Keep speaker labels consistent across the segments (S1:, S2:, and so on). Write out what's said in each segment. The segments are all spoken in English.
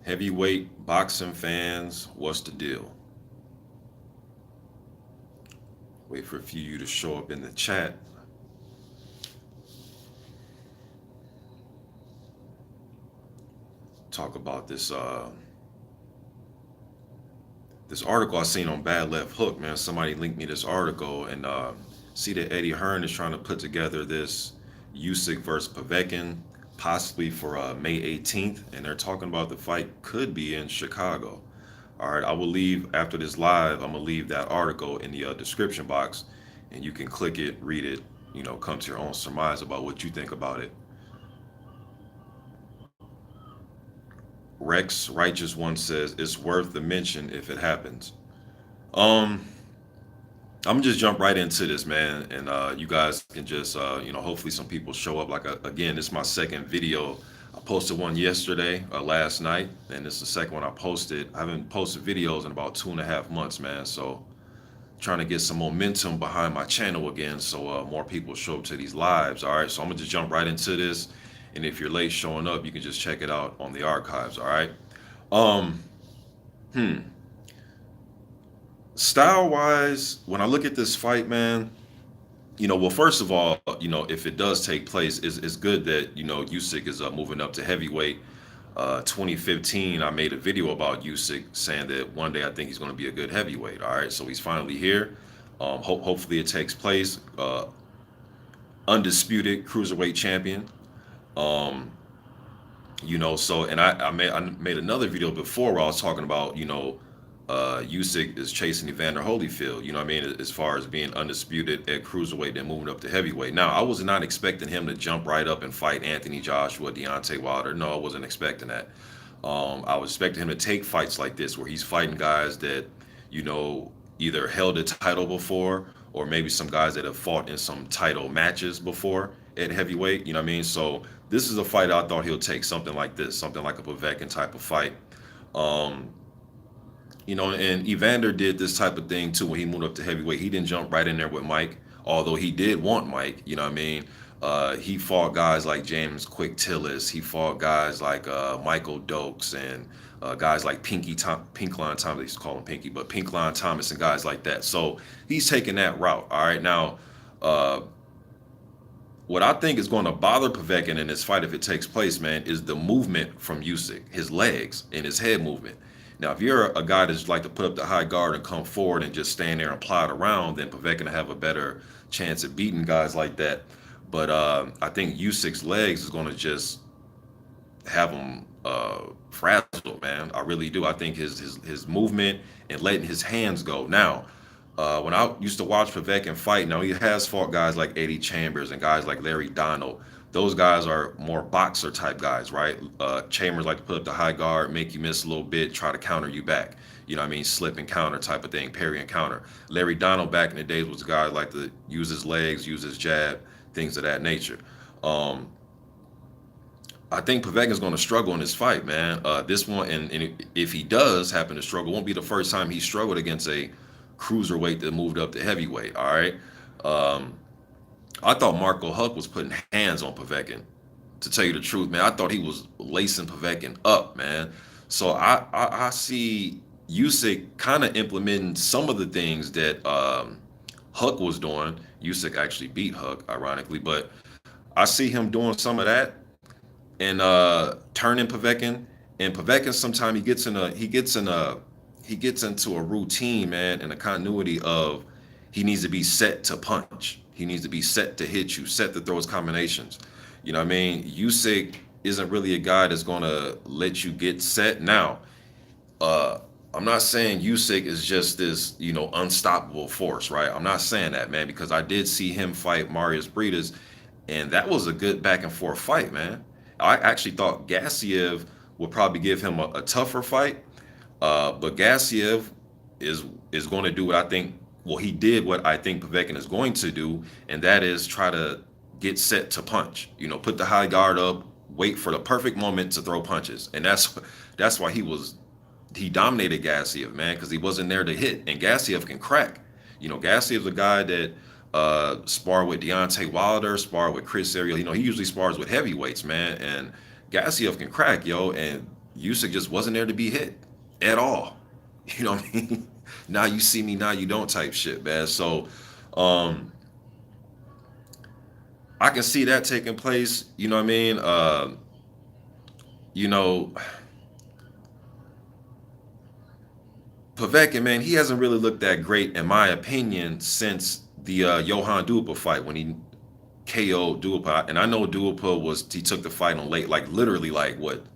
S1: Heavyweight boxing fans, what's the deal? Wait for a few of you to show up in the chat. Talk about this article I seen on Bad Left Hook, man. Somebody linked me this article and see that Eddie Hearn is trying to put together this Usyk versus Povetkin, possibly for May 18th, and they're talking about the fight could be in Chicago. All right, I will leave after this live. I'm gonna leave that article in the description box, and you can click it, read it, come to your own surmise about what you think about it. Rex Righteous One says it's worth the mention if it happens. Um, I'm gonna just jump right into this, man, and you guys can just, hopefully some people show up. Like again, this is my second video. I posted one yesterday, last night, and this is the second one I posted. I haven't posted videos in about 2.5 months, man. So trying to get some momentum behind my channel again, so more people show up to these lives. All right, so I'm gonna just jump right into this, and if you're late showing up, you can just check it out on the archives. All right. Um, hmm. Style wise, when I look at this fight, man, well, first of all, if it does take place, it's good that Usyk is moving up to heavyweight. 2015, I made a video about Usyk saying that one day I think he's going to be a good heavyweight. All right, so he's finally here. Hopefully it takes place. Undisputed cruiserweight champion. Um, so and I made another video before where I was talking about Usyk is chasing Evander Holyfield. You know what I mean? As far as being undisputed at cruiserweight and moving up to heavyweight. Now, I was not expecting him to jump right up and fight Anthony Joshua, Deontay Wilder. No, I wasn't expecting that. I was expecting him to take fights like this where he's fighting guys that either held a title before or maybe some guys that have fought in some title matches before at heavyweight. You know what I mean? So this is a fight I thought he'll take, something like this, something like a Povetkin type of fight. Um, and Evander did this type of thing too when he moved up to heavyweight. He didn't jump right in there with Mike, although he did want Mike. You know what I mean? He fought guys like James Quick Tillis. He fought guys like Michael Dokes and guys like Pinkline Thomas. They used to call him Pinky, but Pinkline Thomas and guys like that. So he's taking that route. All right, now. What I think is going to bother Povetkin in this fight if it takes place, man, is the movement from Usyk, his legs and his head movement. Now, if you're a guy that's like to put up the high guard and come forward and just stand there and plod around, then Povetkin will have a better chance at beating guys like that. But I think Usyk's legs is going to just have him frazzled, man. I really do. I think his movement and letting his hands go. Now, when I used to watch Povetkin fight, now he has fought guys like Eddie Chambers and guys like Larry Donald. Those guys are more boxer type guys, right? Chambers like to put up the high guard, make you miss a little bit, try to counter you back. You know what I mean? Slip and counter type of thing, parry and counter. Larry Donald back in the days was a guy like to use his legs, use his jab, things of that nature. Um, I think Povetkin's going to struggle in this fight, man. This one, and if he does happen to struggle, it won't be the first time he struggled against a cruiserweight that moved up to heavyweight. All right. Um, I thought Marco Huck was putting hands on Povetkin. To tell you the truth, man, I thought he was lacing Povetkin up, man. So I see Usyk kind of implementing some of the things that Huck was doing. Usyk actually beat Huck, ironically, but I see him doing some of that and turning Povetkin. And Povetkin sometimes he gets into a routine, man, and a continuity of he needs to be set to punch. He needs to be set to hit you, set to throw his combinations. You know what I mean? Usyk isn't really a guy that's gonna let you get set. Now, uh, I'm not saying Usyk is just this, unstoppable force, right? I'm not saying that, man, because I did see him fight Marius Briedis, and that was a good back and forth fight, man. I actually thought Gassiev would probably give him a tougher fight, but Gassiev is going to do what I think. Well, he did what I think Povetkin is going to do, and that is try to get set to punch. Put the high guard up, wait for the perfect moment to throw punches, and that's why he dominated Gassiev, man, because he wasn't there to hit, and Gassiev can crack. Gassiev's a guy that sparred with Deontay Wilder, sparred with Chris Ariel. He usually spars with heavyweights, man, and Gassiev can crack, yo, and Usyk just wasn't there to be hit at all. You know what I mean? Now you see me, now you don't type shit, man. So um I can see that taking place. You know what I mean? You know, Povetkin, man, he hasn't really looked that great, in my opinion, since the Johan Dupa fight when he KO'd Dupa. And I know Dupa he took the fight on late, like literally like what,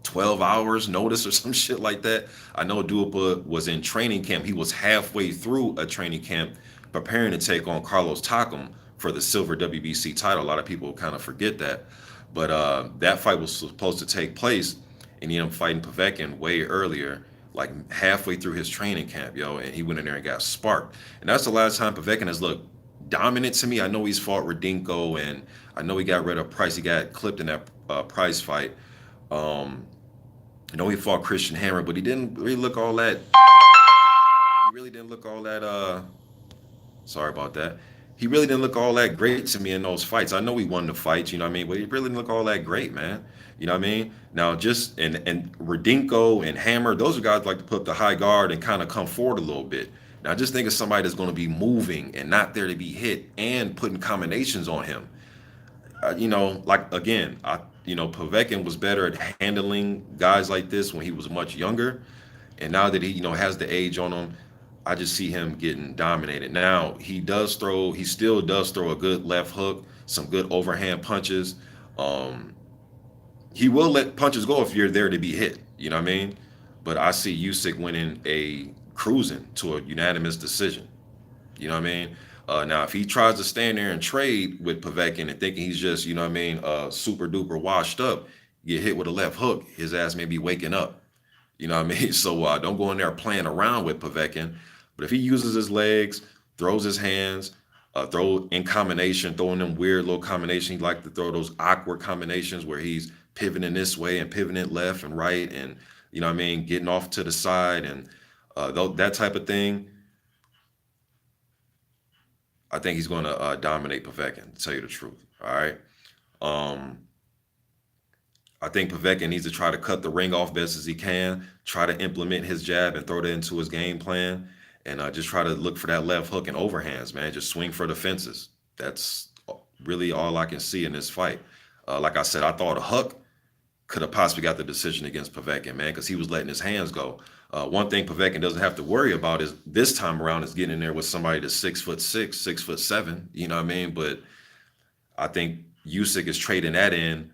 S1: 12 hours notice or some shit like that. I know Dupa was in training camp. He was halfway through a training camp preparing to take on Carlos Takam for the silver WBC title. A lot of people kind of forget that. But that fight was supposed to take place, and he ended up fighting Povetkin way earlier, like halfway through his training camp, yo, and he went in there and got sparked. And that's the last time Povetkin has looked dominant to me. I know he's fought Radinko, and I know he got rid of Price. He got clipped in that Price fight. Um, I know he fought Christian Hammer, but he didn't really look all that. He really didn't look all that. Sorry about that. He really didn't look all that great to me in those fights. I know he won the fights, you know what I mean, but he really didn't look all that great, man. You know what I mean? Now, just and Radinko and Hammer, those are guys like to put up the high guard and kind of come forward a little bit. Now, just think of somebody that's going to be moving and not there to be hit and putting combinations on him. You know, like again, Povetkin was better at handling guys like this when he was much younger, and now that he has the age on him, I just see him getting dominated. Now he still does throw a good left hook, some good overhand punches. Um, he will let punches go if you're there to be hit. You know what I mean? But I see Usyk winning a cruising to a unanimous decision. You know what I mean? Now, if he tries to stand there and trade with Povetkin and thinking he's just, you know what I mean, super duper washed up, get hit with a left hook, his ass may be waking up. You know what I mean? So don't go in there playing around with Povetkin. But if he uses his legs, throws his hands, throw in combination, throwing them weird little combinations, he like to throw those awkward combinations where he's pivoting this way and pivoting left and right and, you know what I mean, getting off to the side and that type of thing. I think he's going to dominate Povetkin, to tell you the truth. All right. Um, I think Povetkin needs to try to cut the ring off best as he can, try to implement his jab and throw that into his game plan, and just try to look for that left hook and overhands, man. Just swing for the fences. That's really all I can see in this fight. Like I said, I thought a hook could have possibly got the decision against Povetkin, man, because he was letting his hands go. One thing Povetkin doesn't have to worry about is this time around is getting in there with somebody that's 6'6", 6'7", you know what I mean? But I think Usyk is trading that in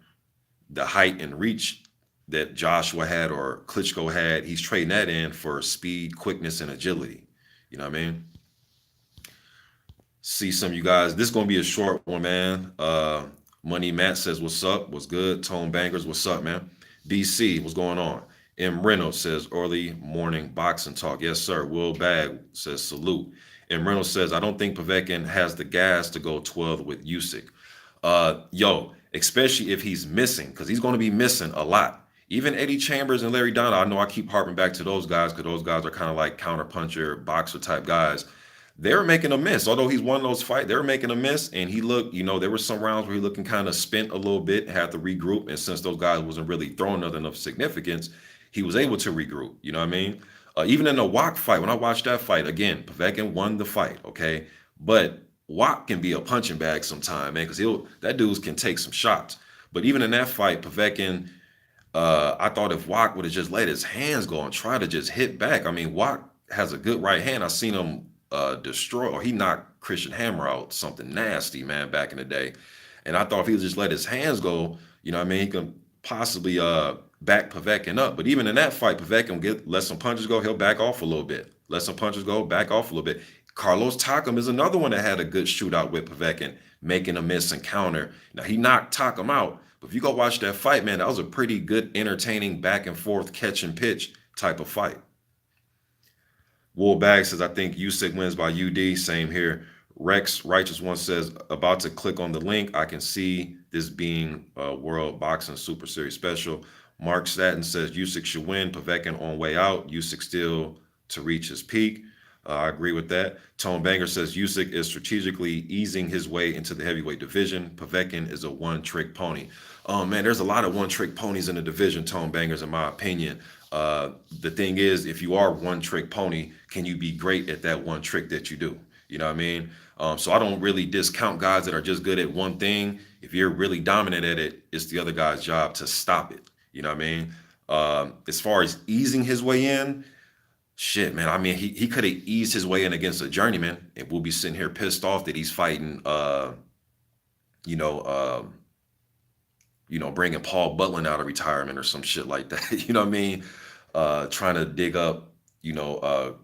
S1: the height and reach that Joshua had or Klitschko had. He's trading that in for speed, quickness, and agility. You know what I mean? See some of you guys. This is gonna be a short one, man. Money Matt says, "What's up? What's good?" Tone Bangers, what's up, man? BC, what's going on? M. Reynolds says, "Early morning boxing talk." Yes, sir. Will Bag says, "Salute." M. Reynolds says, "I don't think Povetkin has the gas to go 12 with Usyk." Yo, especially if he's missing, because he's going to be missing a lot. Even Eddie Chambers and Larry Donovan, I know I keep harping back to those guys because those guys are kind of like counterpuncher, boxer type guys. They're making a miss. Although he's won those fights, they were making a miss, and he looked. There were some rounds where he looking kind of spent a little bit, had to regroup, and since those guys wasn't really throwing nothing of significance, he was able to regroup. You know what I mean? Even in the Wak fight, when I watched that fight again, Povetkin won the fight. Okay, but Wak can be a punching bag sometime, man, because that dude can take some shots. But even in that fight, Povetkin, I thought if Wak would have just let his hands go and try to just hit back. I mean, Wak has a good right hand. I seen him destroy, or he knocked Christian Hammer out something nasty, man, back in the day. And I thought if he would just let his hands go, you know what I mean, he can possibly back Povetkin up. But even in that fight, Povetkin let some punches go, he'll back off a little bit. Let some punches go, back off a little bit. Carlos Takam is another one that had a good shootout with Povetkin, making a miss and counter. Now, he knocked Takam out, but if you go watch that fight, man, that was a pretty good, entertaining, back and forth, catch and pitch type of fight. Wool Bag says, "I think Usyk wins by UD." Same here. Rex Righteous One says, "About to click on the link. I can see this being a World Boxing Super Series special." Mark Staten says, "Usyk should win. Povetkin on way out. Usyk still to reach his peak." I agree with that. Tone Banger says Usyk is strategically easing his way into the heavyweight division. Povetkin is a one-trick pony. Oh man, there's a lot of one-trick ponies in the division. Tone Bangers, in my opinion. The thing is, if you are one-trick pony, can you be great at that one trick that you do? You know what I mean? So I don't really discount guys that are just good at one thing. If you're really dominant at it, it's the other guy's job to stop it. You know what I mean? As far as easing his way in, shit, man. I mean, he could have eased his way in against a journeyman, and we'll be sitting here pissed off that he's fighting, you know, bringing Paul Butlin out of retirement or some shit like that. You know what I mean? Trying to dig up, or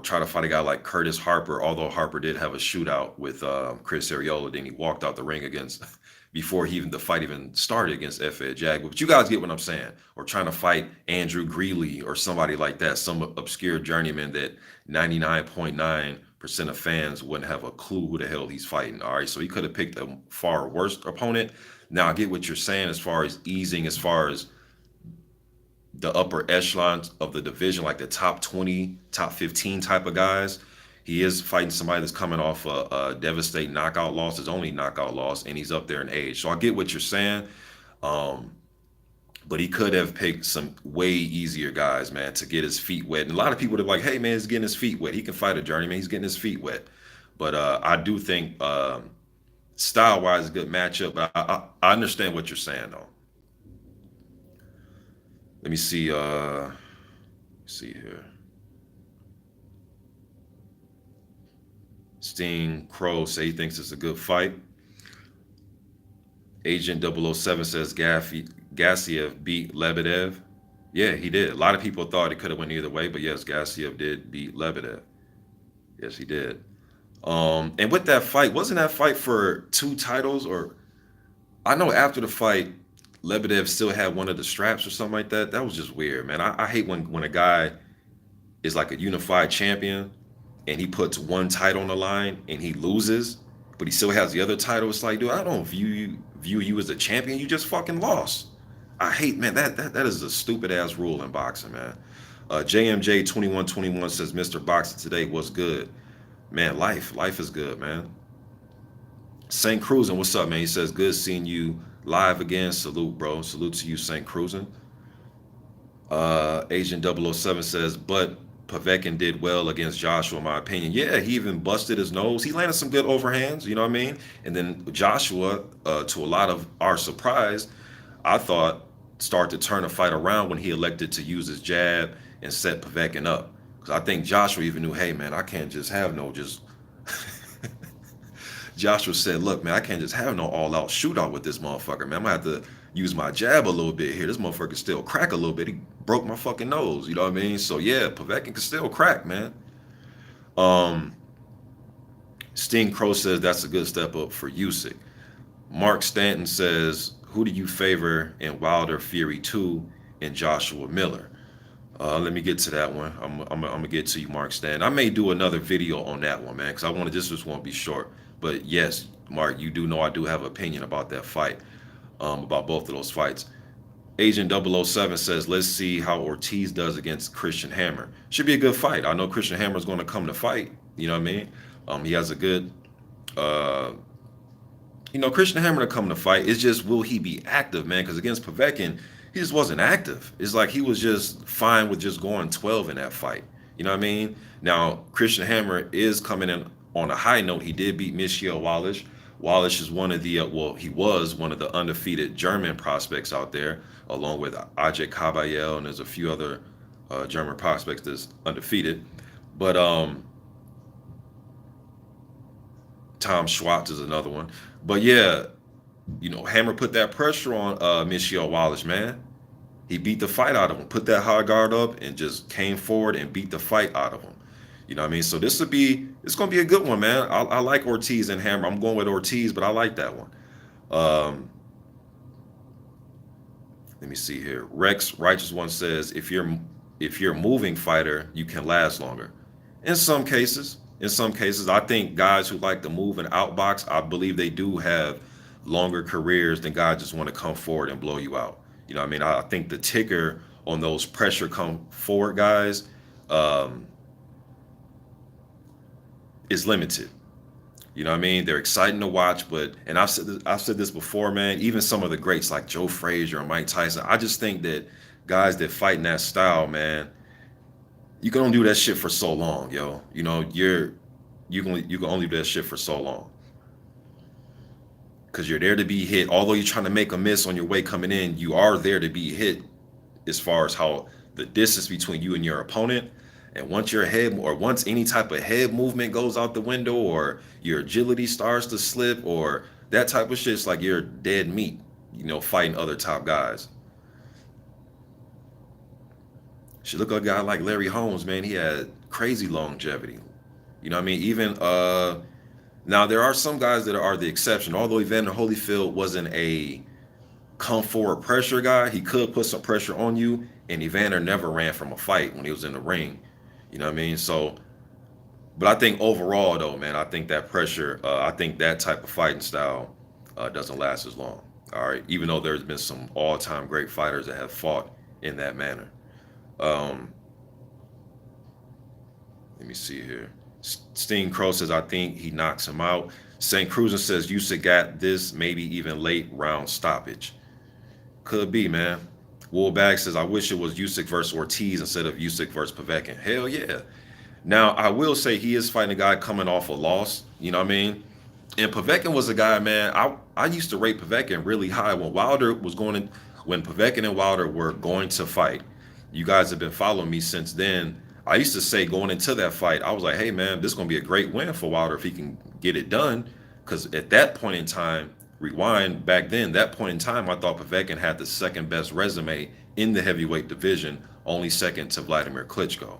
S1: try to fight a guy like Curtis Harper. Although Harper did have a shootout with Chris Arreola, then he walked out the ring against before the fight even started against F.A. Jaguar. But you guys get what I'm saying. Or trying to fight Andrew Greeley or somebody like that, some obscure journeyman that 99.9% of fans wouldn't have a clue who the hell he's fighting. All right, so he could have picked a far worse opponent. Now I get what you're saying as far as easing, as far as the upper echelons of the division, like the top 20, top 15 type of guys. He is fighting somebody that's coming off a devastating knockout loss, his only knockout loss, and he's up there in age. So I get what you're saying. But he could have picked some way easier guys, man, to get his feet wet. And a lot of people are like, hey, man, he's getting his feet wet. He can fight a journeyman. He's getting his feet wet. But I do think style-wise, a good matchup. But I understand what you're saying, though. Let me see. See here. Sting Crow say he thinks it's a good fight. Agent 007 says Gassiev beat Lebedev. Yeah, he did. A lot of people thought it could have went either way, but yes, Gassiev did beat Lebedev. Yes, he did. And with that fight, wasn't that fight for 2 titles? Or I know after the fight, Lebedev still had one of the straps or something like that. That was just weird, man. I hate when a guy is like a unified champion and he puts one title on the line and he loses, but he still has the other title. It's like, dude, I don't view you as a champion. You just fucking lost. I hate, man, that is a stupid ass rule in boxing, man. JMJ 2121 says Mr. Boxing today was good. Man, life is good, man. St. Cruising, what's up, man? He says, good seeing you live again. Salute, bro. Salute to you, St. Cruising. Agent 007 says, but Povetkin did well against Joshua, in my opinion. Yeah, he even busted his nose. He landed some good overhands, you know what I mean? And then Joshua, to a lot of our surprise, I thought started to turn the fight around when he elected to use his jab and set Povetkin up. Because I think Joshua even knew, hey, man, I can't just have no just... Joshua said, look, man, I can't just have no all-out shootout with this motherfucker, man. I'm going to have to use my jab a little bit here. This motherfucker still crack a little bit. He broke my fucking nose, you know what I mean? So, yeah, Povetkin can still crack, man. Sting Crow says that's a good step up for Usyk. Mark Stanton says, who do you favor in Wilder Fury 2 and Joshua Miller? Let me get to that one. I'm going to get to you, Mark Stanton. I may do another video on that one, man, because I want to, this just won't be short. But yes, Mark, you do know I do have an opinion about that fight, about both of those fights. Agent 007 says, let's see how Ortiz does against Christian Hammer. Should be a good fight. I know Christian Hammer is going to come to fight. You know what I mean? He has a good, Christian Hammer to come to fight. It's just, will he be active, man? Because against Povetkin, he just wasn't active. It's like he was just fine with just going 12 in that fight. You know what I mean? Now, Christian Hammer is coming in on a high note. He did beat Michiel Wallace. Wallace is one of the, he was one of the undefeated German prospects out there, along with Ajay Kabayel, and there's a few other German prospects that's undefeated. But Tom Schwartz is another one. But yeah, Hammer put that pressure on Michiel Wallace, man. He beat the fight out of him, put that high guard up, and just came forward and beat the fight out of him. You know what I mean? So it's going to be a good one, man. I like Ortiz and Hammer. I'm going with Ortiz, but I like that one. Let me see here. Rex Righteous One says, if you're a moving fighter, you can last longer. In some cases, I think guys who like to move and outbox, I believe they do have longer careers than guys just want to come forward and blow you out. You know what I mean? I think the ticker on those pressure come forward guys, is limited. You know what I mean? They're exciting to watch, but and I've said this before, man. Even some of the greats like Joe Frazier and Mike Tyson, I just think that guys that fight in that style, man, you can only do that shit for so long, yo. You know, you can only do that shit for so long because you're there to be hit. Although you're trying to make a miss on your way coming in, you are there to be hit as far as how the distance between you and your opponent. And once your head or once any type of head movement goes out the window or your agility starts to slip or that type of shit, it's like you're dead meat, you know, fighting other top guys. Should look at a guy like Larry Holmes, man. He had crazy longevity. You know what I mean? Even now there are some guys that are the exception. Although Evander Holyfield wasn't a come forward pressure guy, he could put some pressure on you. And Evander never ran from a fight when he was in the ring. You know what I mean? So, but I think overall, though, man, I think that pressure, I think that type of fighting style doesn't last as long. All right, even though there's been some all-time great fighters that have fought in that manner. Um, Let me see here. Steen Crow says I think he knocks him out. St. Cruiser says Usyk got this, maybe even late round stoppage. Could be, man. Woolbag says I wish it was Usyk versus Ortiz instead of Usyk versus Povetkin. Hell yeah. Now I will say he is fighting a guy coming off a loss. You know what I mean? And Povetkin was a guy, man. I used to rate Povetkin really high when Wilder was going in, when Povetkin and Wilder were going to fight. You guys have been following me since then. I used to say going into that fight, I was like, hey man, this is gonna be a great win for Wilder if he can get it done. Because at that point in time, rewind back then, that point in time, I thought Povetkin had the second best resume in the heavyweight division, only second to Vladimir Klitschko.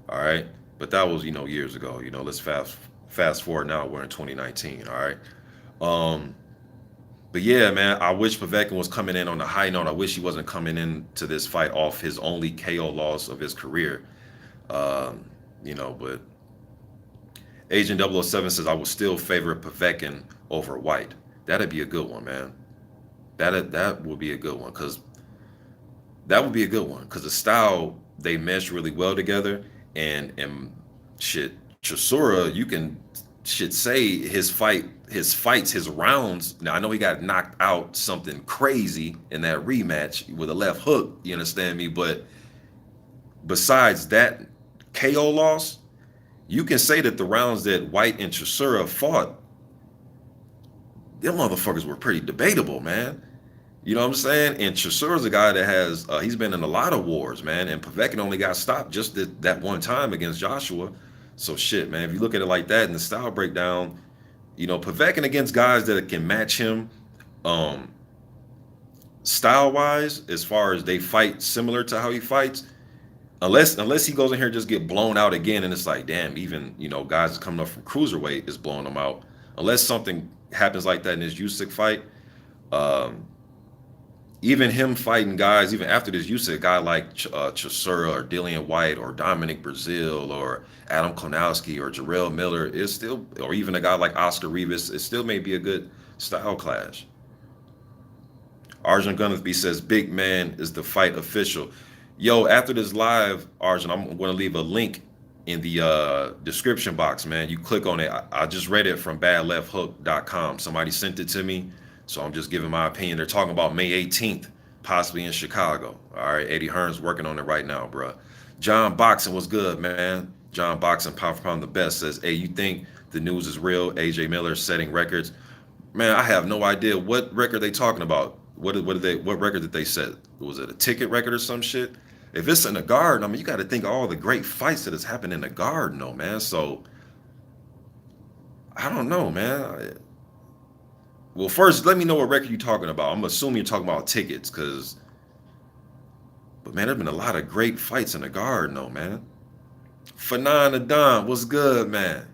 S1: All right, but that was years ago. Let's fast forward now. We're in 2019. All right. But yeah, man, I wish Povetkin was coming in on a high note. I wish he wasn't coming into this fight off his only KO loss of his career. Um, but Agent 007 says I would still favor Povetkin over White. That'd be a good one, man. That would be a good one because the style they mesh really well together and shit Chisora, you can shit say his rounds. Now I know he got knocked out something crazy in that rematch with a left hook, you understand me? But besides that KO loss, you can say that the rounds that White and Chisora fought, them motherfuckers were pretty debatable, man. You know what I'm saying? And Chisora's a guy that has he's been in a lot of wars, man. And Povetkin only got stopped just that one time against Joshua. So shit, man. If you look at it like that in the style breakdown, Povetkin against guys that can match him, style wise, as far as they fight similar to how he fights. Unless he goes in here and just get blown out again, and it's like, damn, even guys coming up from cruiserweight is blowing them out. Unless something happens like that in his Usyk fight. Even him fighting guys, even after this Usyk, a guy like Chisora or Dillian White or Dominic Brazil or Adam Konowski or Jarrell Miller is still, or even a guy like Oscar Rivas, it still may be a good style clash. Arjun Gunnarby says, big man is the fight official. Yo, after this live, Arjun, I'm going to leave a link in the description box, man. You click on it. I just read it from badlefthook.com. Somebody sent it to me. So I'm just giving my opinion. They're talking about May 18th, possibly in Chicago. All right, Eddie Hearn's working on it right now, bro. John Boxing was good, man. John Boxing, pound for pound the best, says, hey, you think the news is real? AJ Miller setting records. Man, I have no idea what record they talking about. What record did they set? Was it a ticket record or some shit? If it's in the Garden, I mean, you got to think of all the great fights that has happened in the Garden, though, man. So I don't know, man. Well, first, let me know what record you're talking about. I'm assuming you're talking about tickets, but man, there's been a lot of great fights in the Garden, though, man. Fanon Adon, what's good, man?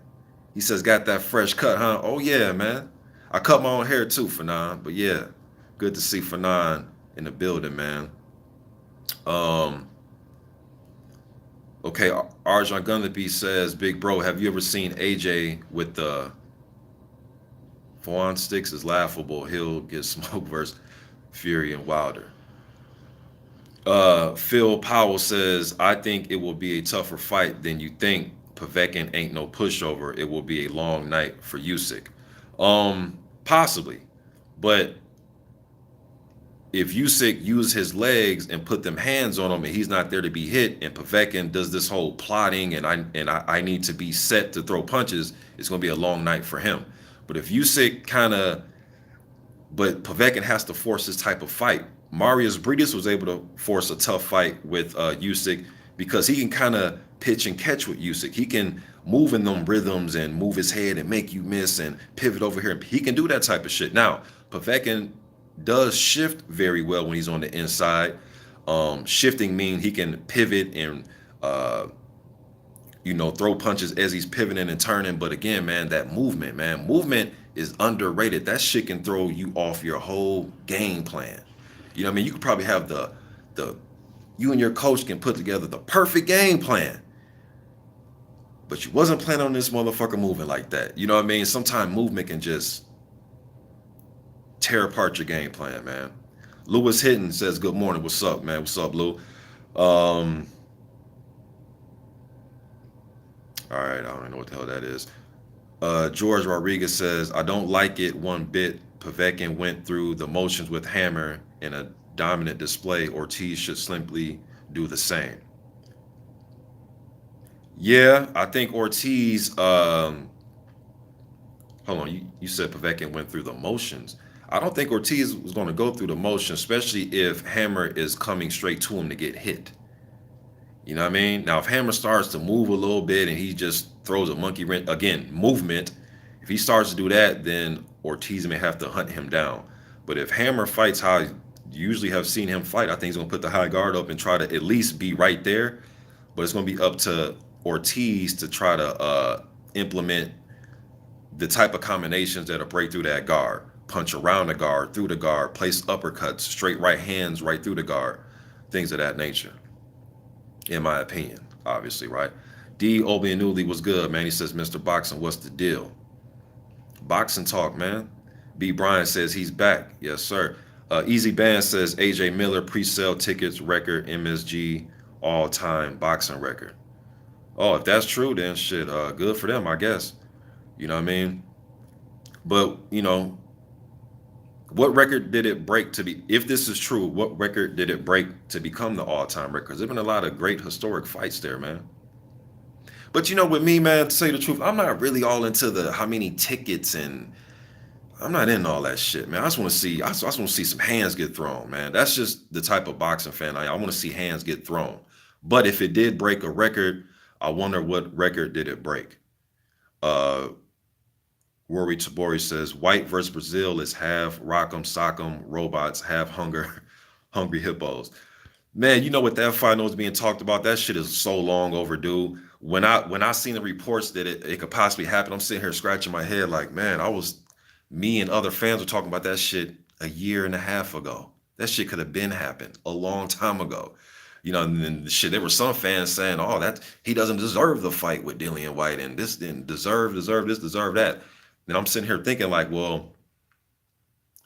S1: He says, got that fresh cut, huh? Oh, yeah, man. I cut my own hair, too, Fanon. But, yeah, good to see Fanon in the building, man. Okay, Arjun Gunnaby says, big bro, have you ever seen AJ with the Fawn Sticks is laughable. He'll get smoked versus Fury and Wilder. Phil Powell says, I think it will be a tougher fight than you think. Povetkin ain't no pushover. It will be a long night for Usyk. Possibly, but if Usyk use his legs and put them hands on him, and he's not there to be hit, and Povetkin does this whole plotting, and I need to be set to throw punches, it's gonna be a long night for him. But if Usyk kind of, but Povetkin has to force this type of fight. Marius Briedis was able to force a tough fight with Usyk because he can kind of pitch and catch with Usyk. He can move in them rhythms and move his head and make you miss and pivot over here. He can do that type of shit. Now, Povetkin does shift very well when he's on the inside. Shifting means he can pivot and uh, throw punches as he's pivoting and turning. But again, that movement is underrated. That shit can throw you off your whole game plan. You know what I mean? You could probably have the you and your coach can put together the perfect game plan, but you wasn't planning on this motherfucker moving like that. You know what I mean? Sometimes movement can just tear apart your game plan, man. Lewis Hitton says, good morning. What's up, man? What's up, Lou? All right, I don't know what the hell that is. George Rodriguez says, I don't like it one bit. Povetkin went through the motions with Hammer in a dominant display. Ortiz should simply do the same. Yeah, I think Ortiz, hold on, you said Povetkin went through the motions. I don't think Ortiz was going to go through the motions, especially if Hammer is coming straight to him to get hit. You know what I mean? Now, if Hammer starts to move a little bit and he just throws a monkey wrench, again, movement, if he starts to do that, then Ortiz may have to hunt him down. But if Hammer fights how I usually have seen him fight, I think he's going to put the high guard up and try to at least be right there. But it's going to be up to Ortiz to try to implement the type of combinations that'll break through that guard. Punch around the guard, through the guard, place uppercuts, straight right hands right through the guard, things of that nature. In my opinion, obviously, right? D. Obianuli was good, man. He says, Mr. Boxing, what's the deal? Boxing talk, man. B. Bryan says he's back. Yes, sir. Easy Band says AJ Miller pre-sale tickets record MSG all-time boxing record. Oh, if that's true, then shit, good for them, I guess. You know what I mean? But, what record did it break to be, if this is true, what record did it break to become the all-time record? There's been a lot of great historic fights there, man. But with me, man, to say the truth, I'm not really all into the how many tickets, and I'm not in all that shit, man. I just want to see, I just want to see some hands get thrown, man. That's just the type of boxing fan I want to see hands get thrown. But if it did break a record, I wonder what record did it break. Rory Tabori says, White versus Brazil is half rock'em sock'em robots, half hungry hippos. Man, you know what that fight was being talked about? That shit is so long overdue. When I seen the reports that it could possibly happen, I'm sitting here scratching my head like, man, me and other fans were talking about that shit a year and a half ago. That shit could have been happened a long time ago. And then shit, there were some fans saying, oh, that he doesn't deserve the fight with Dillian White, and this didn't deserve this, deserve that. And I'm sitting here thinking like, well,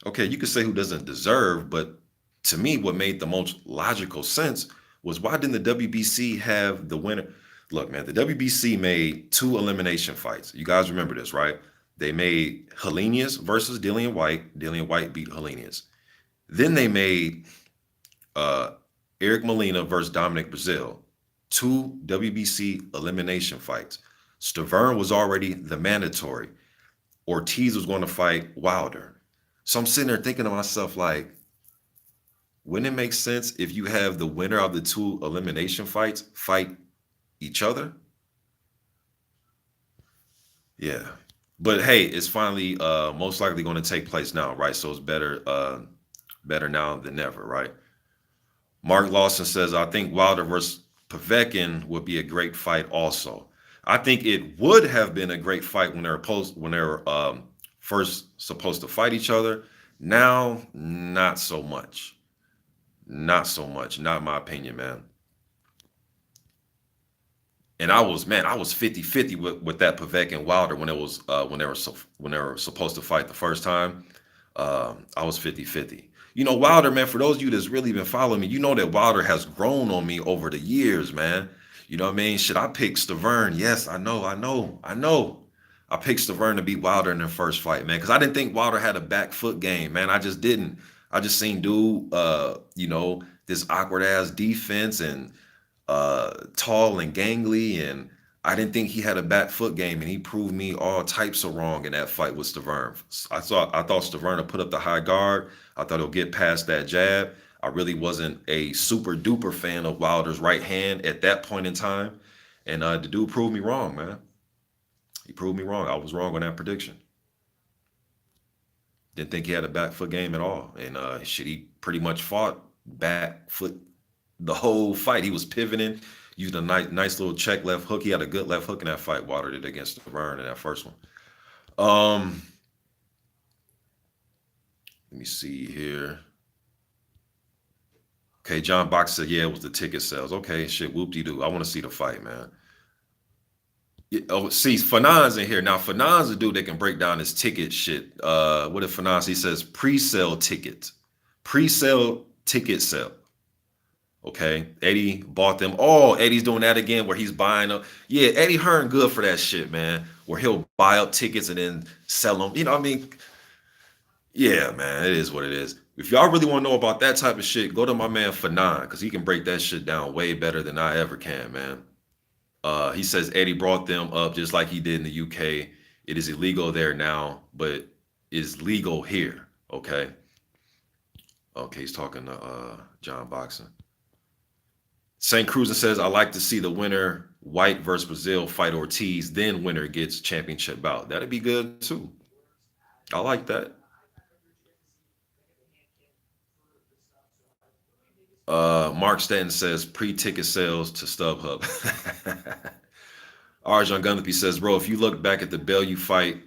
S1: okay, you could say who doesn't deserve, but to me, what made the most logical sense was why didn't the WBC have the winner? Look, man, the WBC made 2 elimination fights. You guys remember this, right? They made Helenius versus Dillian White. Dillian White beat Helenius. Then they made Eric Molina versus Dominic Brazil. 2 WBC elimination fights. Stavern was already the mandatory. Ortiz was going to fight Wilder. So I'm sitting there thinking to myself, like, wouldn't it make sense if you have the winner of the 2 elimination fights fight each other? Yeah. But hey, it's finally most likely going to take place now, right? So it's better now than never, right? Mark Lawson says, I think Wilder versus Povetkin would be a great fight also. I think it would have been a great fight when they were first supposed to fight each other. Now, not so much. Not so much. Not in my opinion, man. And I was 50-50 with that Povetkin Wilder when they were supposed to fight the first time. I was 50-50. Wilder, man, for those of you that's really been following me, you know that Wilder has grown on me over the years, man. You know what I mean? Should I pick Stavern? Yes, I know. I picked Stavern to beat Wilder in their first fight, man, because I didn't think Wilder had a back foot game, man. I just didn't. I just seen dude, this awkward ass defense and tall and gangly, and I didn't think he had a back foot game, and he proved me all types of wrong in that fight with Stavern. I thought Stavern would put up the high guard. I thought he'll get past that jab. I really wasn't a super duper fan of Wilder's right hand at that point in time, and the dude proved me wrong, man. He proved me wrong. I was wrong on that prediction. Didn't think he had a back foot game at all, and shit, he pretty much fought back foot the whole fight. He was pivoting, using a nice little check left hook. He had a good left hook in that fight. Wilder did against Vern in that first one. Um, Let me see here. Okay, John Box said, yeah, it was the ticket sales. Okay, shit, whoop de doo. I want to see the fight, man. Yeah, oh, see, Fanon's in here. Now, Fanon's a dude that can break down his ticket shit. What if Fanon? He says pre-sale tickets. Pre-sale ticket sale. Okay, Eddie bought them. Oh, Eddie's doing that again where he's buying up. Yeah, Eddie Hearn good for that shit, man. Where he'll buy up tickets and then sell them. You know what I mean? Yeah, man, it is what it is. If y'all really want to know about that type of shit, go to my man Fanon because he can break that shit down way better than I ever can, man. He says Eddie brought them up just like he did in the UK. It is illegal there now, but is legal here. Okay. Okay, he's talking to John Boxing. St. Cruz says, I like to see the winner, White versus Brazil, fight Ortiz, then winner gets championship bout. That'd be good too. I like that. Mark Stanton says pre-ticket sales to StubHub. Arjun Gunthapy says, bro, if you look back at the Bellew fight,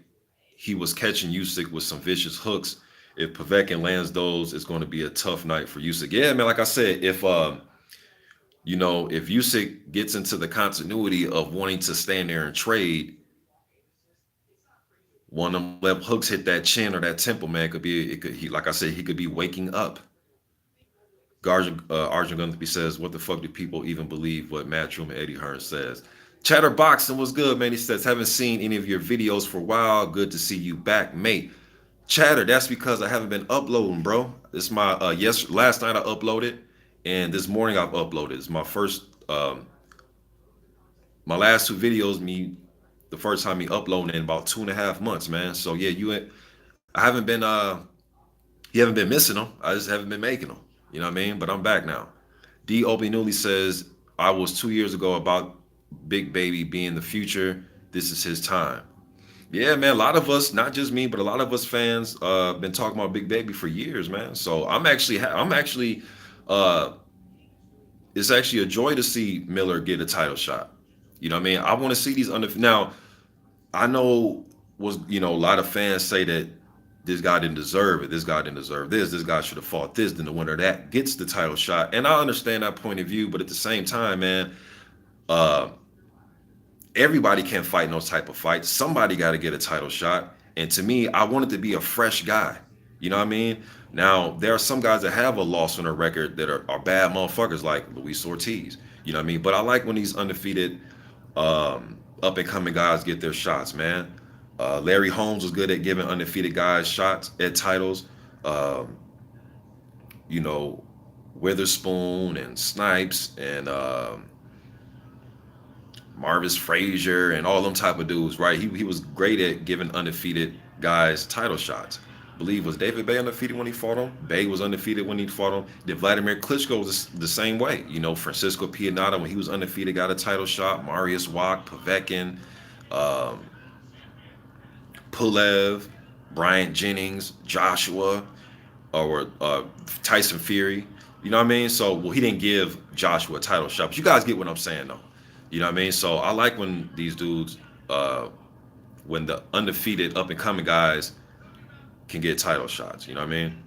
S1: he was catching Usyk with some vicious hooks. If Povetkin lands those, it's going to be a tough night for Usyk. Yeah, man, like I said, if Usyk gets into the continuity of wanting to stand there and trade, one of them left hooks hit that chin or that temple, man, like I said, he could be waking up. Arjun Gunthapy says, what the fuck do people even believe what Matchroom and Eddie Hearn says? Chatterboxing was good, man. He says, haven't seen any of your videos for a while. Good to see you back, mate. Chatter, that's because I haven't been uploading, bro. This is my last night I uploaded, and this morning I've uploaded. It's my first my last two videos, the first time me uploading in about 2.5 months, man. So yeah, I haven't been you haven't been missing them. I just haven't been making them. You know what I mean? But I'm back now. D. Obi Newley says, I was 2 years ago about Big Baby being the future. This is his time. Yeah, man. A lot of us, not just me, but a lot of us fans, been talking about Big Baby for years, man. So uh, it's actually a joy to see Miller get a title shot. You know what I mean? I want to see these now. I know a lot of fans say that this guy didn't deserve it. This guy didn't deserve this. This guy should have fought this. Then the winner of that gets the title shot. And I understand that point of view, but at the same time, man, uh, everybody can't fight in those type of fights. Somebody got to get a title shot. And to me, I wanted to be a fresh guy. You know what I mean? Now, there are some guys that have a loss on their record that are bad motherfuckers like Luis Ortiz. You know what I mean? But I like when these undefeated up and coming guys get their shots, man. Larry Holmes was good at giving undefeated guys shots at titles. Um, you know, Witherspoon and Snipes and Marvis Frazier and all them type of dudes, right? He was great at giving undefeated guys title shots. I believe was David Bay undefeated when he fought him. Bay was undefeated when he fought him. Then Vladimir Klitschko was the same way. You know, Francisco Pianata when he was undefeated got a title shot. Marius Wack, Povetkin, um, Pulev, Bryant Jennings, Joshua, or Tyson Fury. You know what I mean? So, well, he didn't give Joshua a title shot, but you guys get what I'm saying, though. You know what I mean? So I like when these dudes, when the undefeated up and coming guys can get title shots. You know what I mean?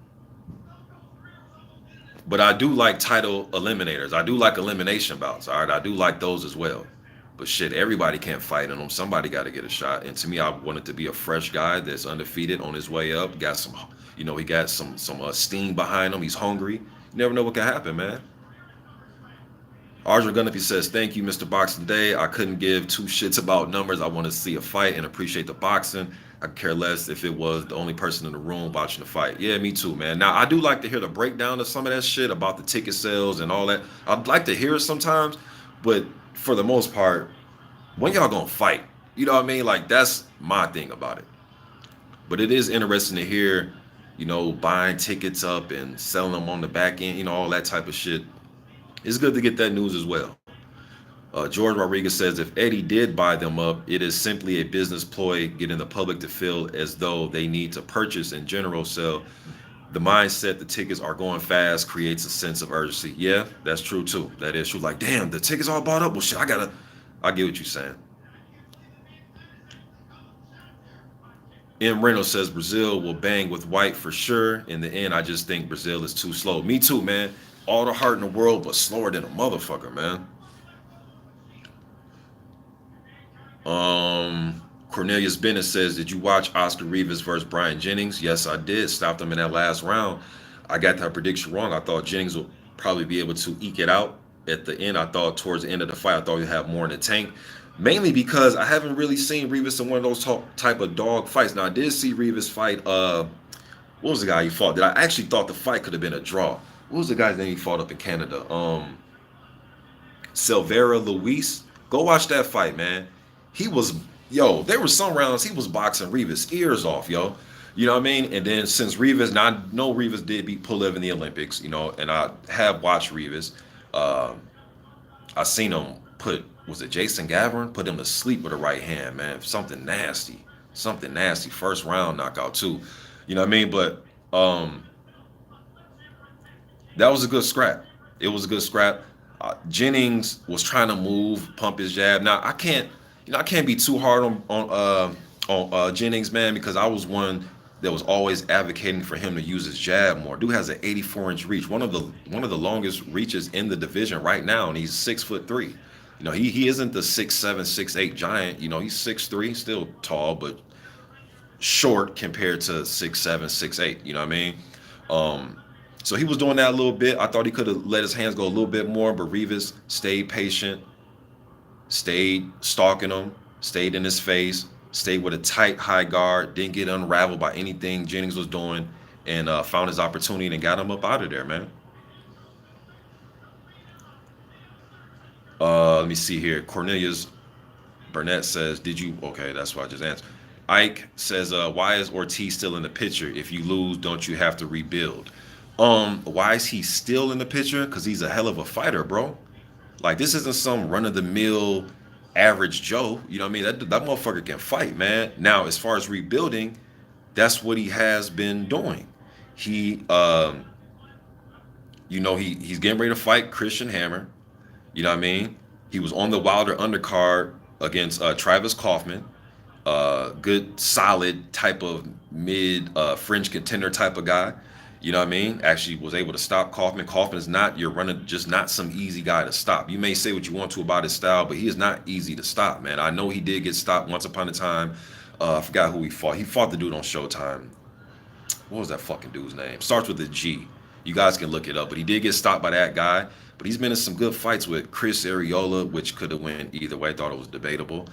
S1: But I do like title eliminators. I do like elimination bouts. All right, I do like those as well. But shit, everybody can't fight in them. Somebody got to get a shot. And to me, I wanted to be a fresh guy that's undefeated on his way up. Got some, he got some steam behind him. He's hungry. You never know what can happen, man. Arjun Gunnapy says, thank you, Mr. Boxing Day. I couldn't give two shits about numbers. I want to see a fight and appreciate the boxing. I could care less if it was the only person in the room watching the fight. Yeah, me too, man. Now, I do like to hear the breakdown of some of that shit about the ticket sales and all that. I'd like to hear it sometimes, but for the most part, when y'all gonna fight? You know what I mean? Like, that's my thing about it. But it is interesting to hear, buying tickets up and selling them on the back end, all that type of shit. It's good to get that news as well. George Rodriguez says if Eddie did buy them up, it is simply a business ploy getting the public to feel as though they need to purchase in general. So the mindset the tickets are going fast creates a sense of urgency. Yeah, that's true too. That is true. Like, damn, the tickets all bought up. Well, shit, I get what you're saying. M. Reynolds says Brazil will bang with White for sure. In the end, I just think Brazil is too slow. Me too, man. All the heart in the world, but slower than a motherfucker, man. Cornelius Bennett says, did you watch Oscar Rivas versus Brian Jennings? Yes, I did. Stopped him in that last round. I got that prediction wrong. I thought Jennings would probably be able to eke it out at the end. I thought towards the end of the fight, I thought he'd have more in the tank. Mainly because I haven't really seen Rivas in one of those type of dog fights. Now, I did see Rivas fight, what was the guy he fought? That I actually thought the fight could have been a draw. What was the guy's name he fought up in Canada? Silveira Luis. Go watch that fight, man. He was, there were some rounds he was boxing Rivas ears off, yo. You know what I mean? And then since Rivas, now I know Rivas did beat Pulev in the Olympics, and I have watched Rivas. I seen him was it Jason Gavin? Put him to sleep with a right hand, man. Something nasty. Something nasty. First round knockout too. You know what I mean? But that was a good scrap. It was a good scrap. Jennings was trying to move, pump his jab. Now I can't be too hard on Jennings, man, because I was one that was always advocating for him to use his jab more. Dude has an 84-inch reach, one of the longest reaches in the division right now, and he's 6'3". He isn't the 6'7", 6'8" giant. He's 6'3", still tall, but short compared to 6'7", 6'8". You know what I mean? So he was doing that a little bit. I thought he could have let his hands go a little bit more, but Rivas stayed patient, stayed stalking him, stayed in his face, stayed with a tight high guard, didn't get unraveled by anything Jennings was doing, and found his opportunity and got him up out of there, man. Let me see here. Cornelius Burnett says, okay, that's what I just answered. Ike says, why is Ortiz still in the picture? If you lose, don't you have to rebuild? Why is he still in the picture? Because he's a hell of a fighter, bro. Like, this isn't some run-of-the-mill average Joe. You know what I mean? That motherfucker can fight, man. Now, as far as rebuilding, that's what he has been doing. He, he's getting ready to fight Christian Hammer. You know what I mean? He was on the Wilder undercard against Travis Kaufman. Good, solid type of mid fringe contender type of guy. You know what I mean? Actually was able to stop Kaufman. Kaufman is just not some easy guy to stop. You may say what you want to about his style, but he is not easy to stop, man. I know he did get stopped once upon a time. I forgot who he fought. He fought the dude on Showtime. What was that fucking dude's name? Starts with a G. You guys can look it up, but he did get stopped by that guy. But he's been in some good fights with Chris Arreola, which could have went either way. I thought it was debatable.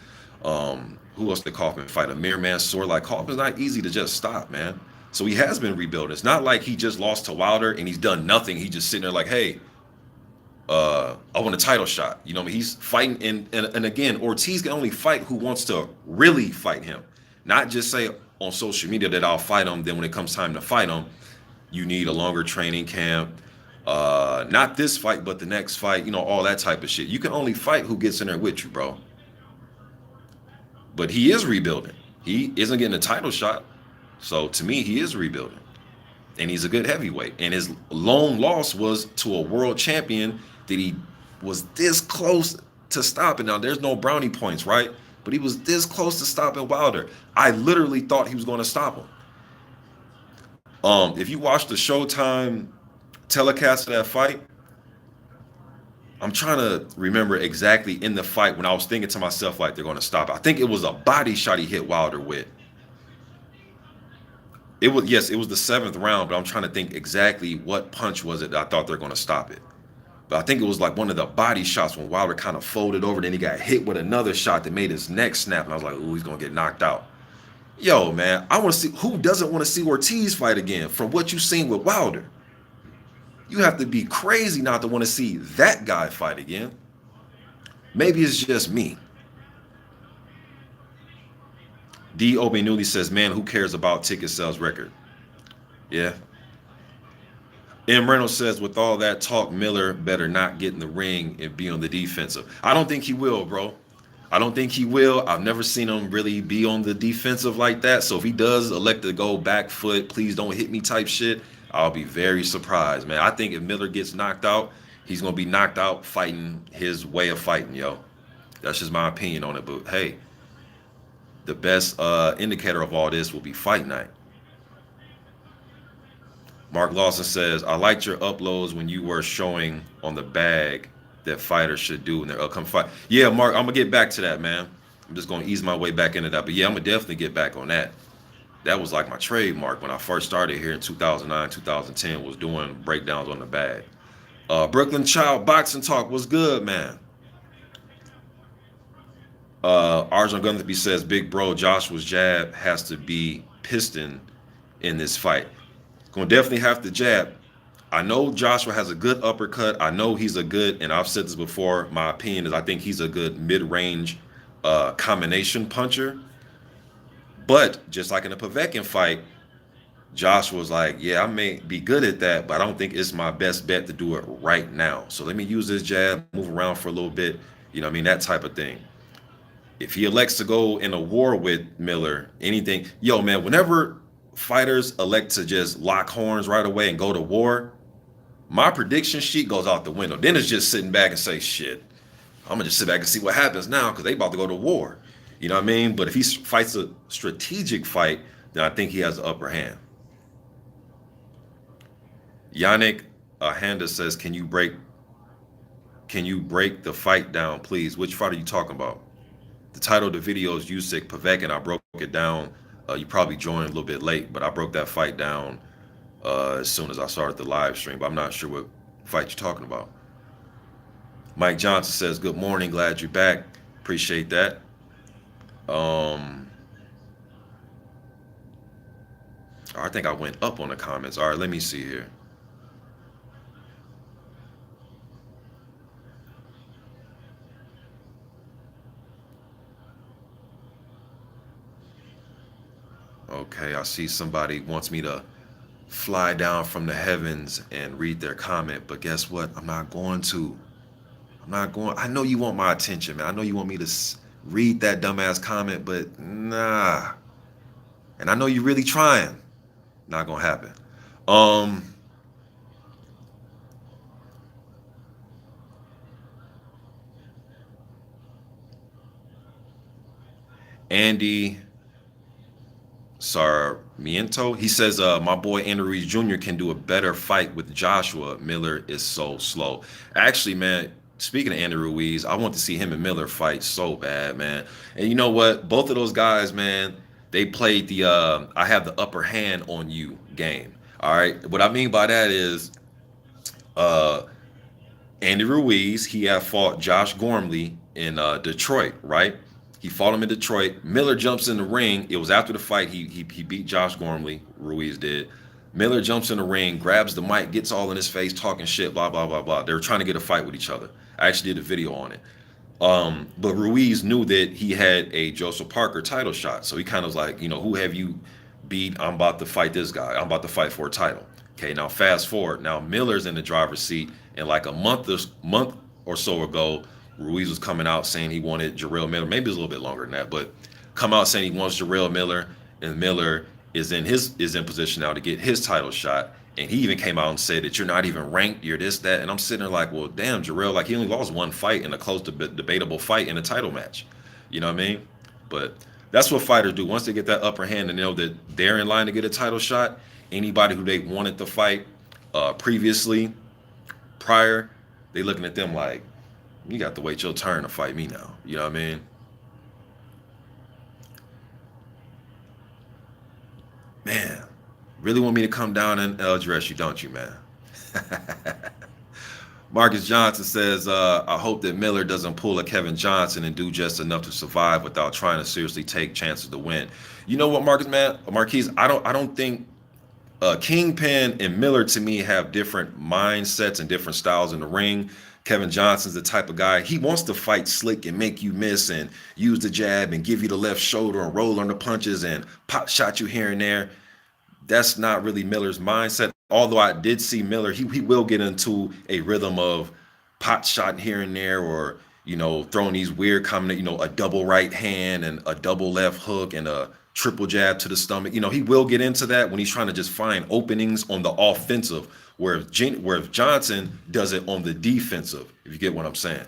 S1: Who else did Kaufman fight? Amir Mansour. Like, Kaufman's not easy to just stop, man. So he has been rebuilding. It's not like he just lost to Wilder and he's done nothing. He's just sitting there like, hey, I want a title shot. You know what I mean? He's fighting. And again, Ortiz can only fight who wants to really fight him. Not just say on social media that I'll fight him. Then when it comes time to fight him, you need a longer training camp. Not this fight, but the next fight, all that type of shit. You can only fight who gets in there with you, bro. But he is rebuilding. He isn't getting a title shot. So to me, he is rebuilding. And he's a good heavyweight. And his lone loss was to a world champion that he was this close to stopping. Now, there's no brownie points, right? But he was this close to stopping Wilder. I literally thought he was going to stop him. If you watch the Showtime telecast of that fight, I'm trying to remember exactly in the fight when I was thinking to myself like they're going to stop it. I think it was a body shot he hit Wilder with. It was the 7th round, but I'm trying to think exactly what punch was it that I thought they're going to stop it. But I think it was like one of the body shots when Wilder kind of folded over, then he got hit with another shot that made his neck snap, and I was like, "Ooh, he's gonna get knocked out." Yo, man, I want to see, who doesn't want to see Ortiz fight again from what you've seen with Wilder. You have to be crazy not to want to see that guy fight again. Maybe it's just me. D. Obenuli says, "Man, who cares about ticket sales record?" Yeah. M. Reynolds says, "With all that talk, Miller better not get in the ring and be on the defensive." I don't think he will, bro. I don't think he will. I've never seen him really be on the defensive like that. So if he does elect to go back foot, please don't hit me type shit, I'll be very surprised, man. I think if Miller gets knocked out, he's going to be knocked out fighting his way of fighting, yo. That's just my opinion on it. But hey, the best indicator of all this will be fight night. Mark Lawson says, "I liked your uploads when you were showing on the bag that fighters should do in their upcoming fight." Yeah, Mark, I'm gonna get back to that, man. I'm just gonna ease my way back into that. But yeah, I'm gonna definitely get back on that. That was like my trademark when I first started here in 2009, 2010, was doing breakdowns on the bag. Brooklyn Child Boxing Talk was good, man. Arjun Guntherby says, "Big bro, Joshua's jab has to be piston in this fight." Gonna definitely have to jab. I know Joshua has a good uppercut. I know he's a good, and I've said this before, my opinion is I think he's a good mid-range combination puncher. But just like in a Povetkin fight, Joshua was like, "Yeah, I may be good at that, but I don't think it's my best bet to do it right now. So let me use this jab, move around for a little bit, you know what I mean, that type of thing." If he elects to go in a war with Miller, anything, yo, man, whenever fighters elect to just lock horns right away and go to war, my prediction sheet goes out the window. Then it's just sitting back and say, "Shit, I'm gonna just sit back and see what happens now because they about to go to war." You know what I mean? But if he fights a strategic fight, then I think he has the upper hand. Yannick Handa says, can you break the fight down, please? Which fight are you talking about? The title of the video is Usyk Povetkin. I broke it down. You probably joined a little bit late, but I broke that fight down as soon as I started the live stream. But I'm not sure what fight you're talking about. Mike Johnson says, "Good morning, glad you're back. Appreciate that." I think I went up on the comments. All right, let me see here. Okay, I see somebody wants me to fly down from the heavens and read their comment, but guess what? I'm not going to. I'm not going. I know you want my attention, man. I know you want me to read that dumbass comment, but nah. And I know you're really trying. Not gonna happen. Um, Andy Sarmiento, he says, "My boy Andy Ruiz Jr. can do a better fight with Joshua. Miller is so slow." Actually, man, speaking of Andy Ruiz, I want to see him and Miller fight so bad, man. And you know what? Both of those guys, man, they played the I have the upper hand on you game. All right. What I mean by that is uh Andy Ruiz, he had fought Josh Gormley in Detroit, right? He fought him in Detroit. Miller jumps in the ring. It was after the fight. He beat Josh Gormley. Ruiz did. Miller jumps in the ring, grabs the mic, gets all in his face, talking shit, blah blah blah blah. They were trying to get a fight with each other. I actually did a video on it. But Ruiz knew that he had a Joseph Parker title shot, so he kind of was like, you know, who have you beat? I'm about to fight this guy. I'm about to fight for a title. Okay, now fast forward. Now Miller's in the driver's seat, and like a month or so ago, Ruiz was coming out saying he wanted Jarrell Miller. Maybe it was a little bit longer than that, but come out saying he wants Jarrell Miller, and Miller is in position now to get his title shot. And he even came out and said that you're not even ranked, you're this, that. And I'm sitting there like, well, damn, Jarrell, like he only lost one fight in a close debatable fight in a title match. You know what I mean? But that's what fighters do. Once they get that upper hand and know that they're in line to get a title shot, anybody who they wanted to fight prior, they looking at them like, you got to wait your turn to fight me now. You know what I mean? Man, really want me to come down and address you, don't you, man? Marcus Johnson says, I hope that Miller doesn't pull a Kevin Johnson and do just enough to survive without trying to seriously take chances to win. You know what, Marcus, man, Marquise, I don't think Kingpin and Miller to me have different mindsets and different styles in the ring. Kevin Johnson's the type of guy he wants to fight slick and make you miss and use the jab and give you the left shoulder and roll on the punches and pop shot you here and there. That's not really Miller's mindset. Although I did see Miller, he will get into a rhythm of pot shot here and there, or throwing these weird combinations, a double right hand and a double left hook and a triple jab to the stomach. He will get into that when he's trying to just find openings on the offensive, where if Johnson does it on the defensive, if you get what I'm saying.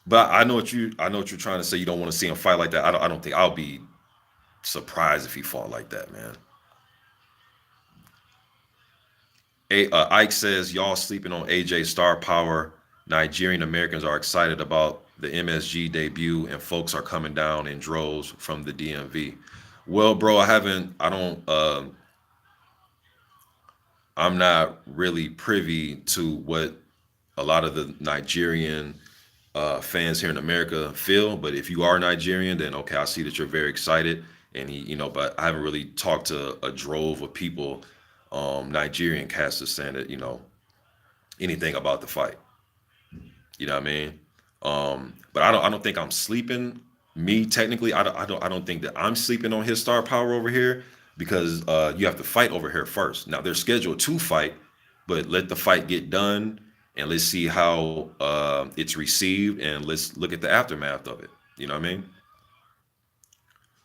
S1: But I know what you're trying to say. You don't want to see him fight like that. I don't think I'll be surprised if he fought like that, man. Ike says y'all sleeping on AJ star power. Nigerian Americans are excited about the MSG debut, and folks are coming down in droves from the DMV. Well, bro, I haven't. I don't. I'm not really privy to what a lot of the Nigerian fans here in America feel. But if you are Nigerian, then okay, I see that you're very excited. And but I haven't really talked to a drove of people, Nigerian casters saying that anything about the fight. You know what I mean? But I don't think I'm sleeping. Me technically, I don't think that I'm sleeping on his star power over here because you have to fight over here first. Now they're scheduled to fight, but let the fight get done and let's see how it's received and let's look at the aftermath of it. You know what I mean?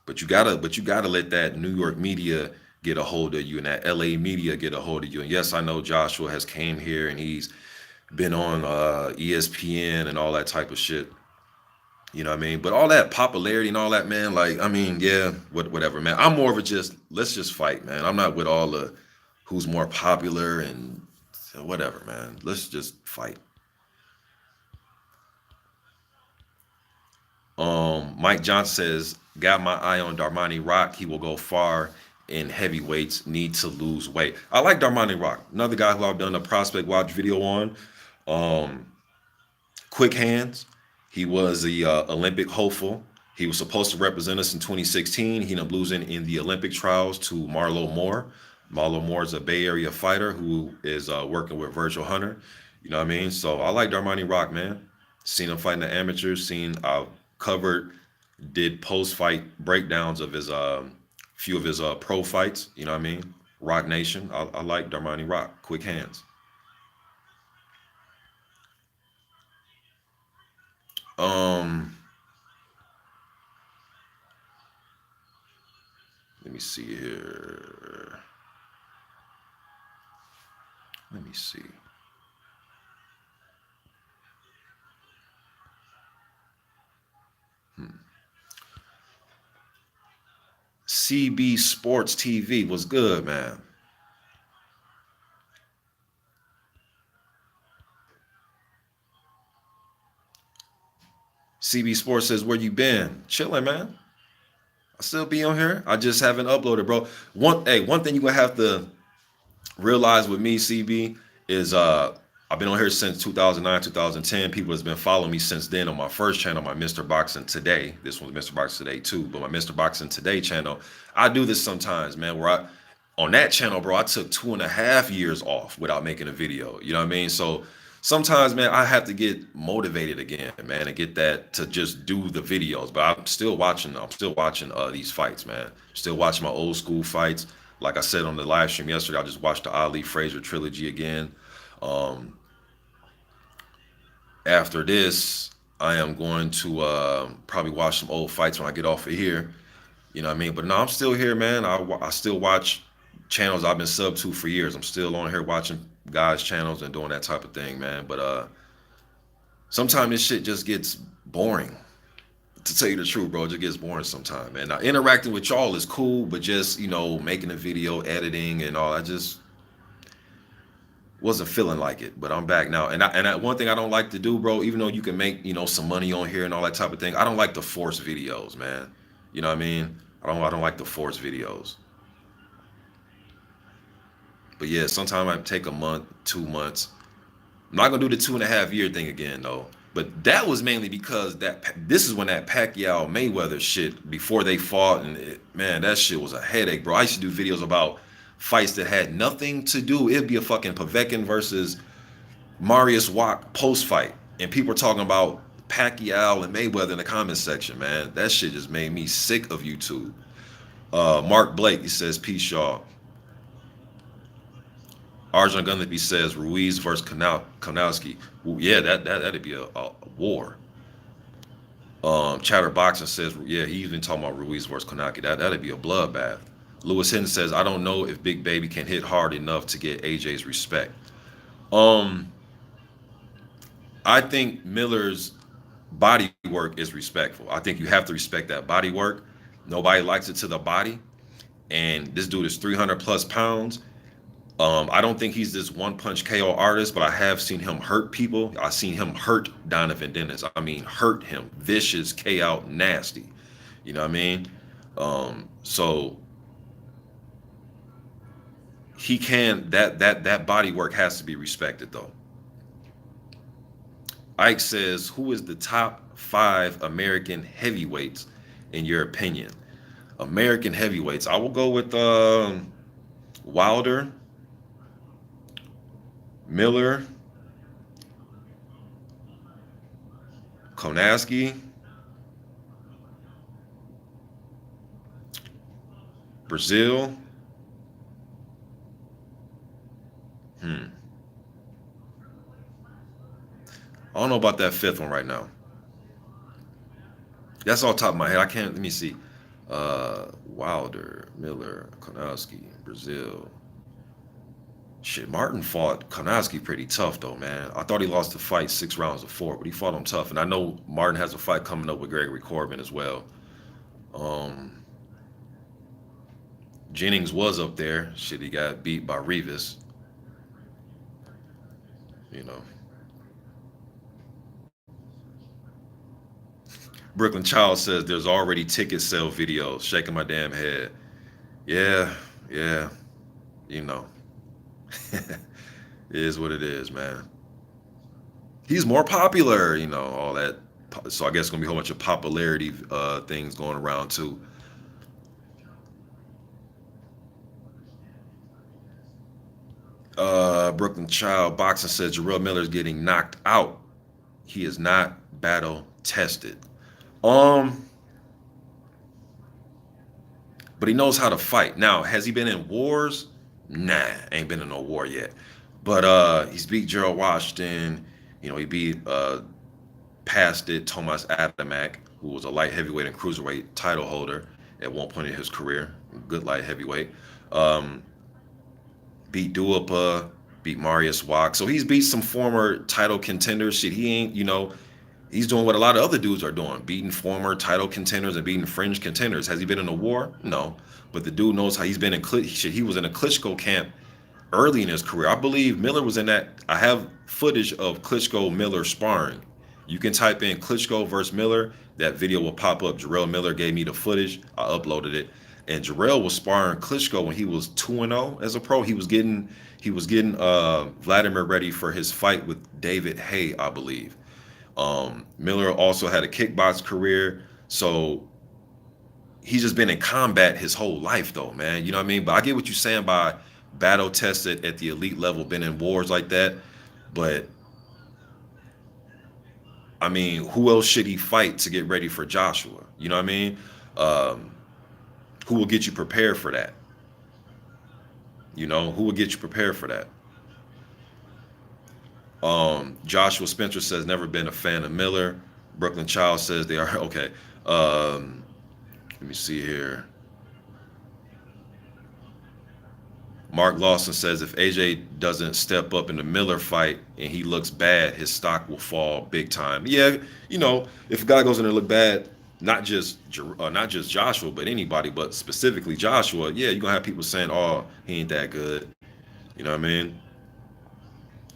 S1: But you gotta let that New York media get a hold of you and that LA media get a hold of you. And yes, I know Joshua has came here and he's been on ESPN and all that type of shit. You know what I mean? But all that popularity and all that, man, like, I mean, yeah, whatever, man. I'm more of a just, let's just fight, man. I'm not with all the who's more popular and whatever, man. Let's just fight. Mike Johnson says, got my eye on Darmani Rock. He will go far in heavyweights, need to lose weight. I like Darmani Rock, another guy who I've done a prospect watch video on. Um, Quick hands. He was the Olympic hopeful. He was supposed to represent us in 2016. He ended up losing in the Olympic trials to Marlo Moore. Marlo Moore is a Bay Area fighter who is working with Virgil Hunter. You know what I mean? So I like Darmani Rock, man. Seen him fighting the amateurs. Seen covered, did post fight breakdowns of his few of his pro fights. You know what I mean? Rock Nation. I like Darmani Rock. Quick hands. Um, Let me see here. Let me see. CB Sports TV was good, man. CB Sports says, "Where you been? Chilling, man. I still be on here. I just haven't uploaded, bro. One thing you gonna have to realize with me, CB, is I've been on here since 2009, 2010. People has been following me since then on my first channel, my Mr. Boxing Today. This one's Mr. Boxing Today too, but my Mr. Boxing Today channel, I do this sometimes, man, where I on that channel, bro, I took 2.5 years off without making a video. You know what I mean? So sometimes, man, I have to get motivated again, man, and get that to just do the videos. But I'm still watching these fights, man. Still watching my old school fights. Like I said on the live stream yesterday, I just watched the Ali Frazier trilogy again. Um, After this, I am going to probably watch some old fights when I get off of here. You know what I mean? But no, I'm still here, man. I still watch channels I've been sub to for years. I'm still on here watching guys' channels and doing that type of thing, man. But sometimes this shit just gets boring. To tell you the truth, bro, it just gets boring sometimes. And interacting with y'all is cool, but just making a video, editing, and all, I just wasn't feeling like it. But I'm back now, and one thing I don't like to do, bro, even though you can make some money on here and all that type of thing, I don't like to force videos, man. You know what I mean? I don't like to force videos. But yeah, sometimes I take a month, 2 months, I'm not gonna do the 2.5 year thing again though. But that was mainly because this is when that Pacquiao Mayweather shit before they fought, and man, that shit was a headache, bro. I used to do videos about fights that had nothing to do. It'd be a fucking Povetkin versus Marius Wack post fight, and people were talking about Pacquiao and Mayweather in the comments section. Man, that shit just made me sick of YouTube. Mark Blake, he says, peace, y'all. Arjun Gunnaby says Ruiz versus Kanowski. Yeah, that'd be a war. Chatterboxing says, yeah, he even talking about Ruiz versus Kanowski. That'd be a bloodbath. Lewis Hinton says, I don't know if Big Baby can hit hard enough to get AJ's respect. Um, I think Miller's body work is respectful. I think you have to respect that body work. Nobody likes it to the body, and this dude is 300 plus pounds. I don't think he's this one punch KO artist, but I have seen him hurt people. I've seen him hurt Donovan Dennis. I mean, hurt him, vicious, K out, nasty. You know what I mean? So he can that body work has to be respected though. Ike says, who is the top 5 American heavyweights in your opinion? American heavyweights. I will go with Wilder, Miller, Konaski, Brazil. I don't know about that 5th one right now. That's all top of my head. I can't. Let me see. Wilder, Miller, Konaski, Brazil. Shit, Martin fought Konaski pretty tough though, man. I thought he lost the fight 6 rounds to 4, but he fought him tough. And I know Martin has a fight coming up with Gregory Corbin as well. Jennings was up there. Shit, he got beat by Rivas. You know. Brooklyn Child says there's already ticket sale videos. Shaking my damn head. Yeah, yeah. You know. It is what it is, man. He's more popular, you know, all that. So I guess it's gonna be a whole bunch of popularity things going around too. Brooklyn Child Boxing says Jarrell Miller is getting knocked out. He is not battle tested. Um, but he knows how to fight. Now, has he been in wars? Nah, ain't been in no war yet. But he's beat Gerald Washington. You know, he beat past it Tomas Adamek, who was a light heavyweight and cruiserweight title holder at one point in his career. Good light heavyweight. Um, Beat Duapa, beat Marius Wack. So he's beat some former title contenders. Shit, he ain't, you know, he's doing what a lot of other dudes are doing, beating former title contenders and beating fringe contenders. Has he been in a war? No. But the dude knows how he's been in shit. He was in a Klitschko camp early in his career. I believe Miller was in that. I have footage of Klitschko Miller sparring. You can type in Klitschko versus Miller. That video will pop up. Jarrell Miller gave me the footage. I uploaded it. And Jarrell was sparring Klitschko when he was 2-0 as a pro. He was getting Vladimir ready for his fight with David Hay, I believe. Miller also had a kickbox career, so he's just been in combat his whole life, though, man. You know what I mean? But I get what you're saying by battle tested at the elite level, been in wars like that. But I mean, who else should he fight to get ready for Joshua? You know what I mean? Who will get you prepared for that? You know, who will get you prepared for that? Joshua Spencer says never been a fan of Miller. Brooklyn Child says they are okay. Let me see here. Mark Lawson says if AJ doesn't step up in the Miller fight and he looks bad, his stock will fall big time. Yeah, you know, if a guy goes in there and look bad, not just Joshua, but anybody, but specifically Joshua, yeah, you're gonna have people saying, "Oh, he ain't that good." You know what I mean?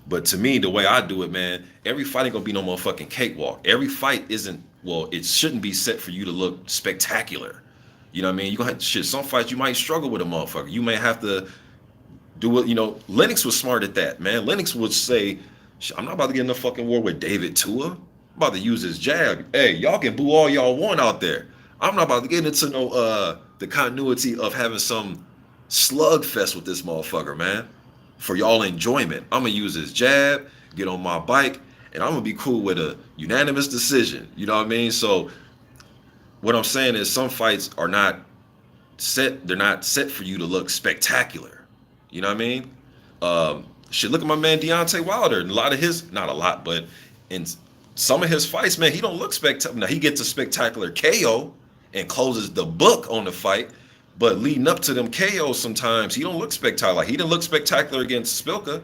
S1: But to me, the way I do it, man, every fight ain't gonna be no motherfucking cakewalk. Every fight isn't, well, it shouldn't be set for you to look spectacular. You know what I mean? You gonna have shit. Some fights you might struggle with a motherfucker. You may have to do what, you know. Lennox was smart at that, man. Lennox would say, I'm not about to get in a fucking war with David Tua. I'm about to use his jab. Hey, y'all can boo all y'all want out there. I'm not about to get into no the continuity of having some slugfest with this motherfucker, man. For y'all enjoyment. I'm gonna use his jab, get on my bike, and I'm gonna be cool with a unanimous decision. You know what I mean? So what I'm saying is some fights are not set, they're not set for you to look spectacular. You know what I mean? Shit, look at my man Deontay Wilder. And a lot of his, not a lot, but in some of his fights, man, he don't look spectacular. Now he gets a spectacular KO and closes the book on the fight, but leading up to them KOs, sometimes he don't look spectacular. Like, he didn't look spectacular against Spilka.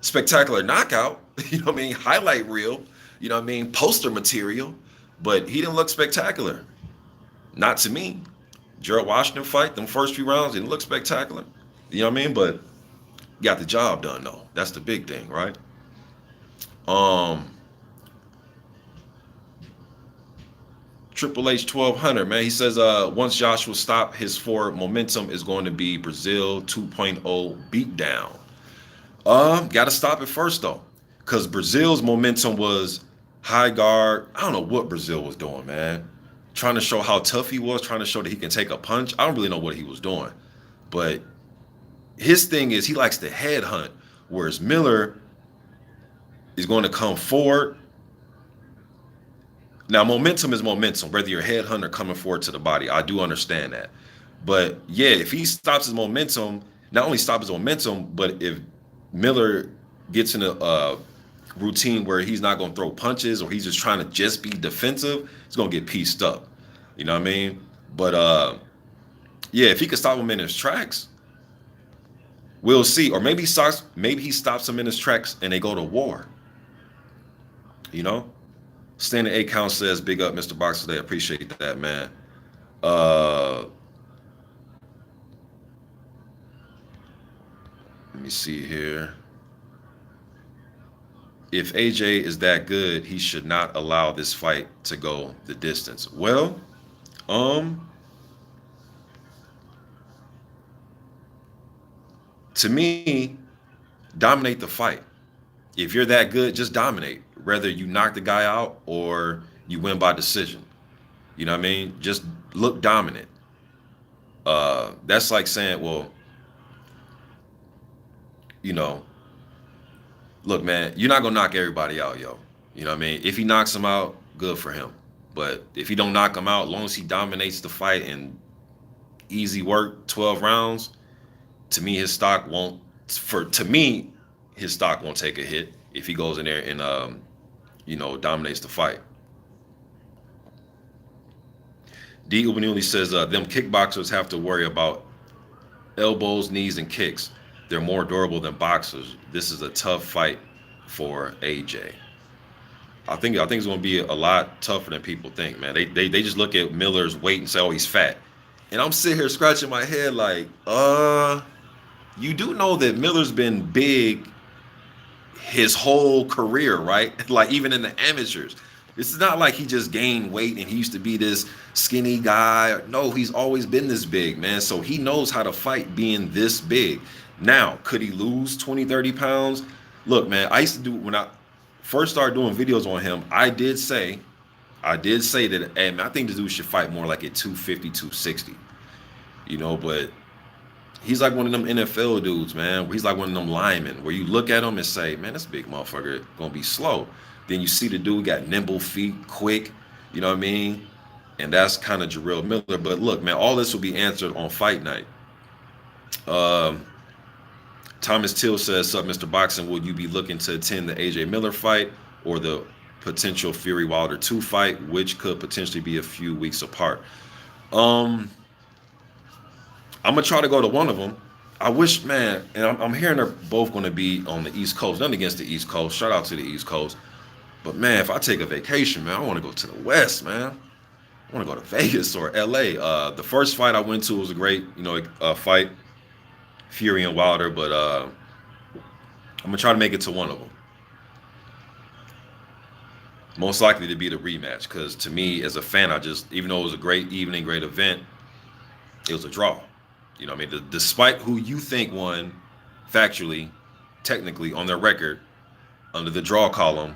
S1: Spectacular knockout. You know what I mean? Highlight reel. You know what I mean? Poster material. But he didn't look spectacular. Not to me. Gerald Washington fight, them first few rounds, didn't look spectacular. You know what I mean? But got the job done though. That's the big thing, right? Um Triple H 1200, man. He says once Joshua stop, his forward momentum is going to be Brazil 2.0 beatdown. Gotta stop it first though. Cause Brazil's momentum was high guard. I don't know what Brazil was doing, man. Trying to show how tough he was, trying to show that he can take a punch. I don't really know what he was doing. But his thing is he likes to headhunt, whereas Miller is going to come forward. Now, momentum is momentum, whether you're a headhunter coming forward to the body. I do understand that. But yeah, if he stops his momentum, not only stop his momentum, but if Miller gets in a routine where he's not going to throw punches or he's just trying to just be defensive, he's going to get pieced up. You know what I mean? But yeah, if he could stop him in his tracks, we'll see. Or maybe he stops him in his tracks and they go to war. You know? Standing 8 count says, big up, Mr. Boxer Day. Appreciate that, man. Let me see here. If AJ is that good, he should not allow this fight to go the distance. Well, to me, dominate the fight. If you're that good, just dominate. Whether you knock the guy out or you win by decision. You know what I mean? Just look dominant. That's like saying, well, you know, look, man, you're not gonna knock everybody out, yo. You know what I mean? If he knocks him out, good for him. But if he don't knock him out, as long as he dominates the fight and easy work, 12 rounds, to me, his stock won't. His stock won't take a hit if he goes in there and dominates the fight. D. Ubanuli says them kickboxers have to worry about elbows, knees, and kicks. They're more durable than boxers. This is a tough fight for AJ. I think it's going to be a lot tougher than people think, man. They just look at Miller's weight and say, oh, he's fat. And I'm sitting here scratching my head like, you do know that Miller's been big his whole career, right? Like even in the amateurs. It's not like he just gained weight and he used to be this skinny guy. No, he's always been this big, man. So he knows how to fight being this big. Now, could he lose 20, 30 pounds? Look, man, I used to do, when I first started doing videos on him, I did say that, hey, man, I think this dude should fight more like at 250, 260. You know, but he's like one of them NFL dudes, man. He's like one of them linemen where you look at him and say, man, this big motherfucker gonna be slow. Then you see the dude got nimble feet, quick, you know what I mean? And that's kind of Jarrell Miller. But look, man, all this will be answered on fight night. Thomas Till says, "Sup, Mr. Boxing, will you be looking to attend the AJ Miller fight or the potential Fury Wilder 2 fight, which could potentially be a few weeks apart?" I'm gonna try to go to one of them. I wish, man, and I'm hearing they're both going to be on the East Coast. Nothing against the East Coast. Shout out to the East Coast. But man, if I take a vacation, man, I want to go to the West, man. I want to go to Vegas or LA. The first fight I went to was a great, fight, Fury and Wilder. But I'm gonna try to make it to one of them. Most likely to be the rematch, because to me, as a fan, even though it was a great evening, great event, it was a draw. You know what I mean? Despite who you think won, factually, technically, on their record, under the draw column,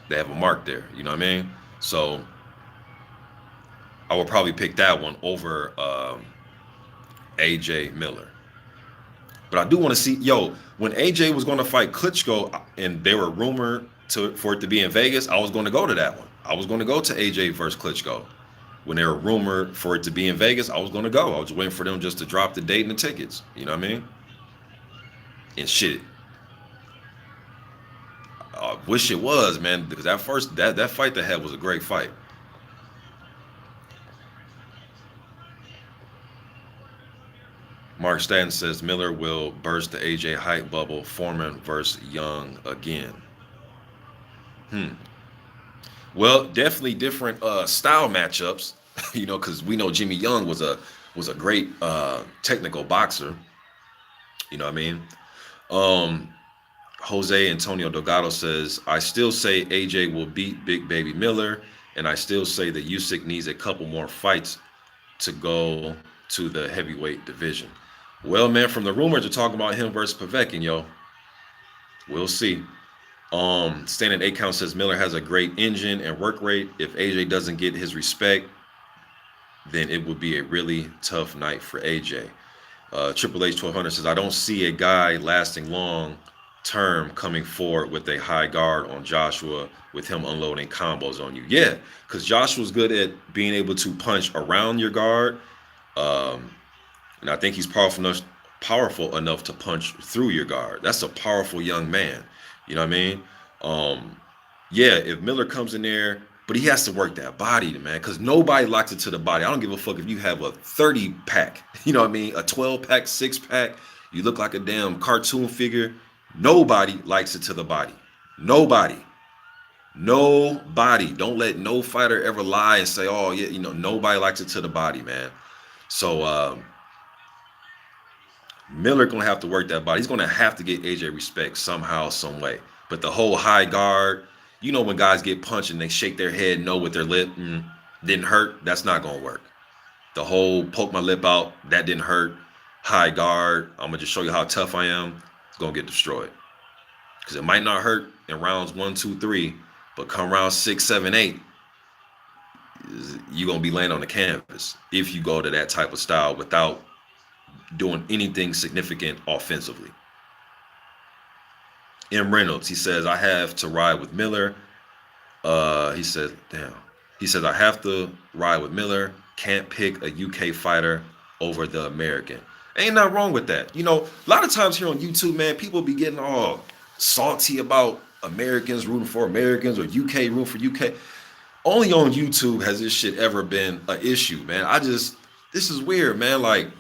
S1: they have a mark there. You know what I mean? So I would probably pick that one over AJ Miller. But I do want to see, yo, when AJ was going to fight Klitschko and they were rumored for it to be in Vegas, I was going to go to that one. I was going to go to AJ versus Klitschko. When they were rumored for it to be in Vegas, I was going to go. I was waiting for them just to drop the date and the tickets. You know what I mean? And shit. I wish it was, man, because that fight they had was a great fight. Mark Stanton says Miller will burst the AJ hype bubble. Foreman versus Young again. Well, definitely different style matchups. Because we know Jimmy Young was a great technical boxer. You know what I mean? Jose Antonio Delgado says, I still say AJ will beat Big Baby Miller, and I still say that Usyk needs a couple more fights to go to the heavyweight division. Well, man, from the rumors are talking about him versus Povetkin, yo. We'll see. Standing 8 count says Miller has a great engine and work rate. If AJ doesn't get his respect, then it would be a really tough night for AJ. Triple H 1200 says, I don't see a guy lasting long term coming forward with a high guard on Joshua with him unloading combos on you. Yeah, because Joshua's good at being able to punch around your guard. And I think he's powerful enough to punch through your guard. That's a powerful young man. You know what I mean? Yeah, if Miller comes in there, but he has to work that body, man, because nobody likes it to the body. I don't give a fuck if you have a 30-pack, you know what I mean? A 12-pack, 6-pack. You look like a damn cartoon figure. Nobody likes it to the body. Nobody. Don't let no fighter ever lie and say, oh, yeah, nobody likes it to the body, man. So, Miller gonna have to work that body. He's gonna have to get AJ respect somehow, some way. But the whole high guard, when guys get punched and they shake their head no with their lip, didn't hurt. That's not gonna work. The whole poke my lip out, that didn't hurt. High guard, I'm gonna just show you how tough I am. It's gonna get destroyed because it might not hurt in rounds 1, 2, 3, but come round 6, 7, 8, you're gonna be laying on the canvas if you go to that type of style without doing anything significant offensively. M. Reynolds, he says, I have to ride with Miller. He says, I have to ride with Miller. Can't pick a UK fighter over the American. Ain't nothing wrong with that. A lot of times here on YouTube, man, people be getting all salty about Americans rooting for Americans or UK rooting for UK. Only on YouTube has this shit ever been an issue, man. This is weird, man. Like,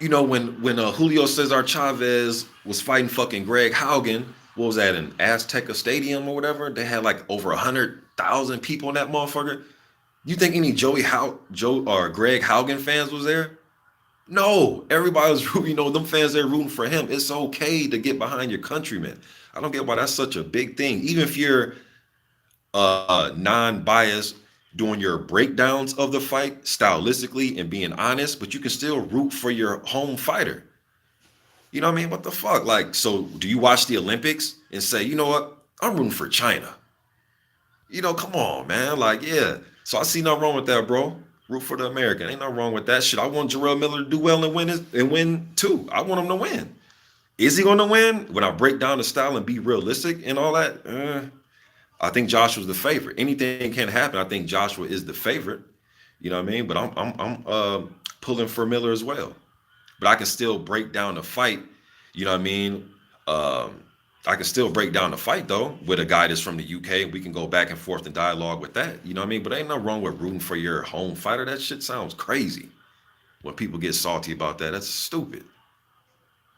S1: when Julio Cesar Chavez was fighting fucking Greg Haugen, what was that, in Azteca Stadium or whatever? They had like over 100,000 people in that motherfucker. You think any Greg Haugen fans was there? No, everybody was rooting. Them fans there rooting for him. It's okay to get behind your countrymen. I don't get why that's such a big thing. Even if you're non-biased, doing your breakdowns of the fight stylistically and being honest, but you can still root for your home fighter. You know what I mean? What the fuck? Like, so do you watch the Olympics and say, you know what? I'm rooting for China. Come on, man. Like, yeah. So I see nothing wrong with that, bro. Root for the American. Ain't nothing wrong with that shit. I want Jarrell Miller to do well and win too. I want him to win. Is he going to win? When I break down the style and be realistic and all that, I think Joshua's the favorite. Anything can happen. I think Joshua is the favorite. You know what I mean? But I'm pulling for Miller as well. But I can still break down the fight. You know what I mean? I can still break down the fight though with a guy that's from the UK. We can go back and forth and dialogue with that. You know what I mean? But ain't no wrong with rooting for your home fighter. That shit sounds crazy. When people get salty about that, that's stupid.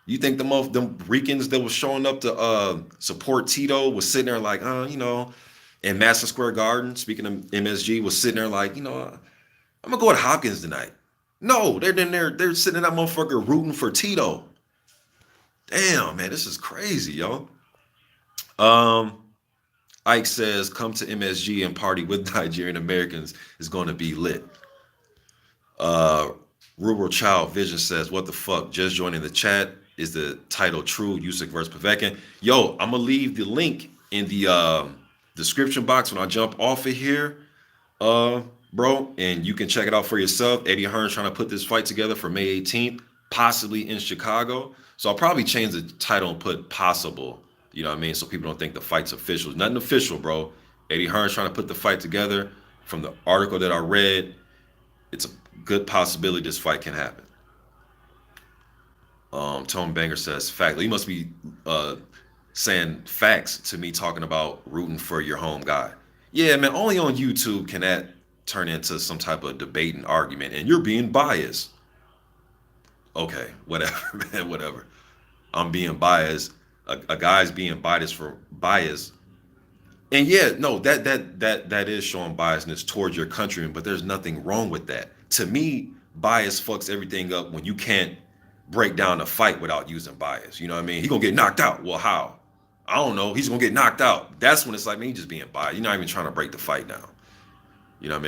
S1: You think them Ricans that was showing up to support Tito was sitting there like, in Madison Square Garden, speaking of MSG, was sitting there like, I'm gonna go with Hopkins tonight. No, they're sitting in that motherfucker rooting for Tito. Damn, man, this is crazy, yo. Ike says, come to MSG and party with Nigerian Americans is going to be lit. Rural Child Vision says, what the fuck? Just joining the chat. is the title true? Usyk versus Povetkin. Yo, I'm gonna leave the link in the description box when I jump off of here, uh, bro, and you can check it out for yourself. Eddie Hearn's trying to put this fight together for May 18th, possibly in Chicago. So I'll probably change the title and put possible. You know what I mean? So people don't think the fight's official. It's nothing official, bro. Eddie Hearn's trying to put the fight together. From the article that I read, it's a good possibility this fight can happen. Tone Banger says, fact. He must be saying facts to me talking about rooting for your home guy. Yeah, man, only on YouTube can that turn into some type of debate and argument, and you're being biased. Okay, whatever, man, whatever. I'm being biased. A guy's being biased for bias. And yeah, no, that is showing biasness towards your countrymen, but there's nothing wrong with that. To me, bias fucks everything up when you can't break down a fight without using bias. You know what I mean? He gonna get knocked out. Well, how? I don't know. He's gonna get knocked out. That's when it's like, man, you just being biased. You're not even trying to break the fight down. You know what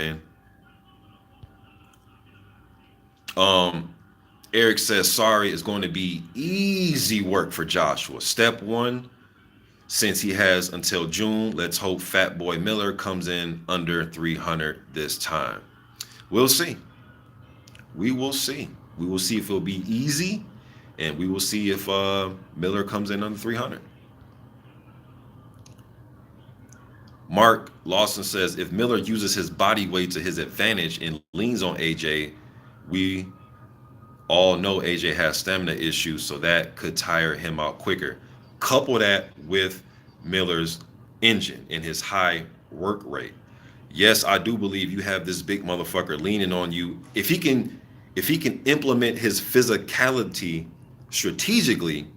S1: I mean? Eric says, sorry, it's going to be easy work for Joshua. Step one, since he has until June, let's hope Fat Boy Miller comes in under 300 this time. We'll see. We will see. We will see if it'll be easy, and we will see if Miller comes in under 300. Mark Lawson says, if Miller uses his body weight to his advantage and leans on AJ, we all know AJ has stamina issues, so that could tire him out quicker. Couple that with Miller's engine and his high work rate. Yes, I do believe you have this big motherfucker leaning on you. If he can implement his physicality strategically,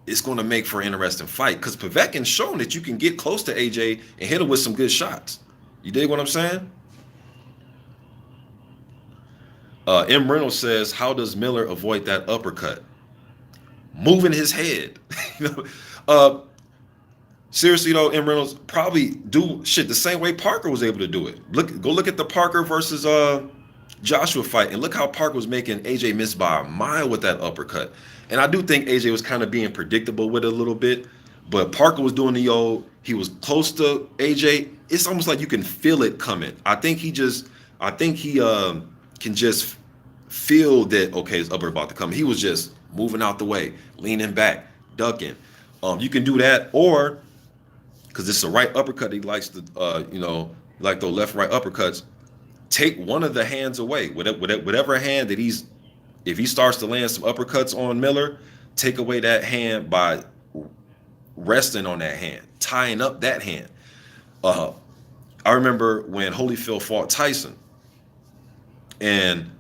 S1: it's going to make for an interesting fight. Because Povetkin's shown that you can get close to AJ and hit him with some good shots. You dig what I'm saying? M. Reynolds says, how does Miller avoid that uppercut? Moving his head. you know, seriously though, M. Reynolds probably do shit the same way Parker was able to do it. Go look at the Parker versus Joshua fight, and look how Parker was making AJ miss by a mile with that uppercut. And I do think AJ was kind of being predictable with it a little bit, but Parker was doing the old, he was close to AJ. It's almost like you can feel it coming. I think he can just feel that, okay, his upper about to come. He was just moving out the way, leaning back, ducking. You can do that, or because it's a right uppercut, he likes to, like those left right uppercuts. Take one of the hands away, whatever hand that if he starts to land some uppercuts on Miller, take away that hand by resting on that hand, tying up that hand. I remember when Holyfield fought Tyson, and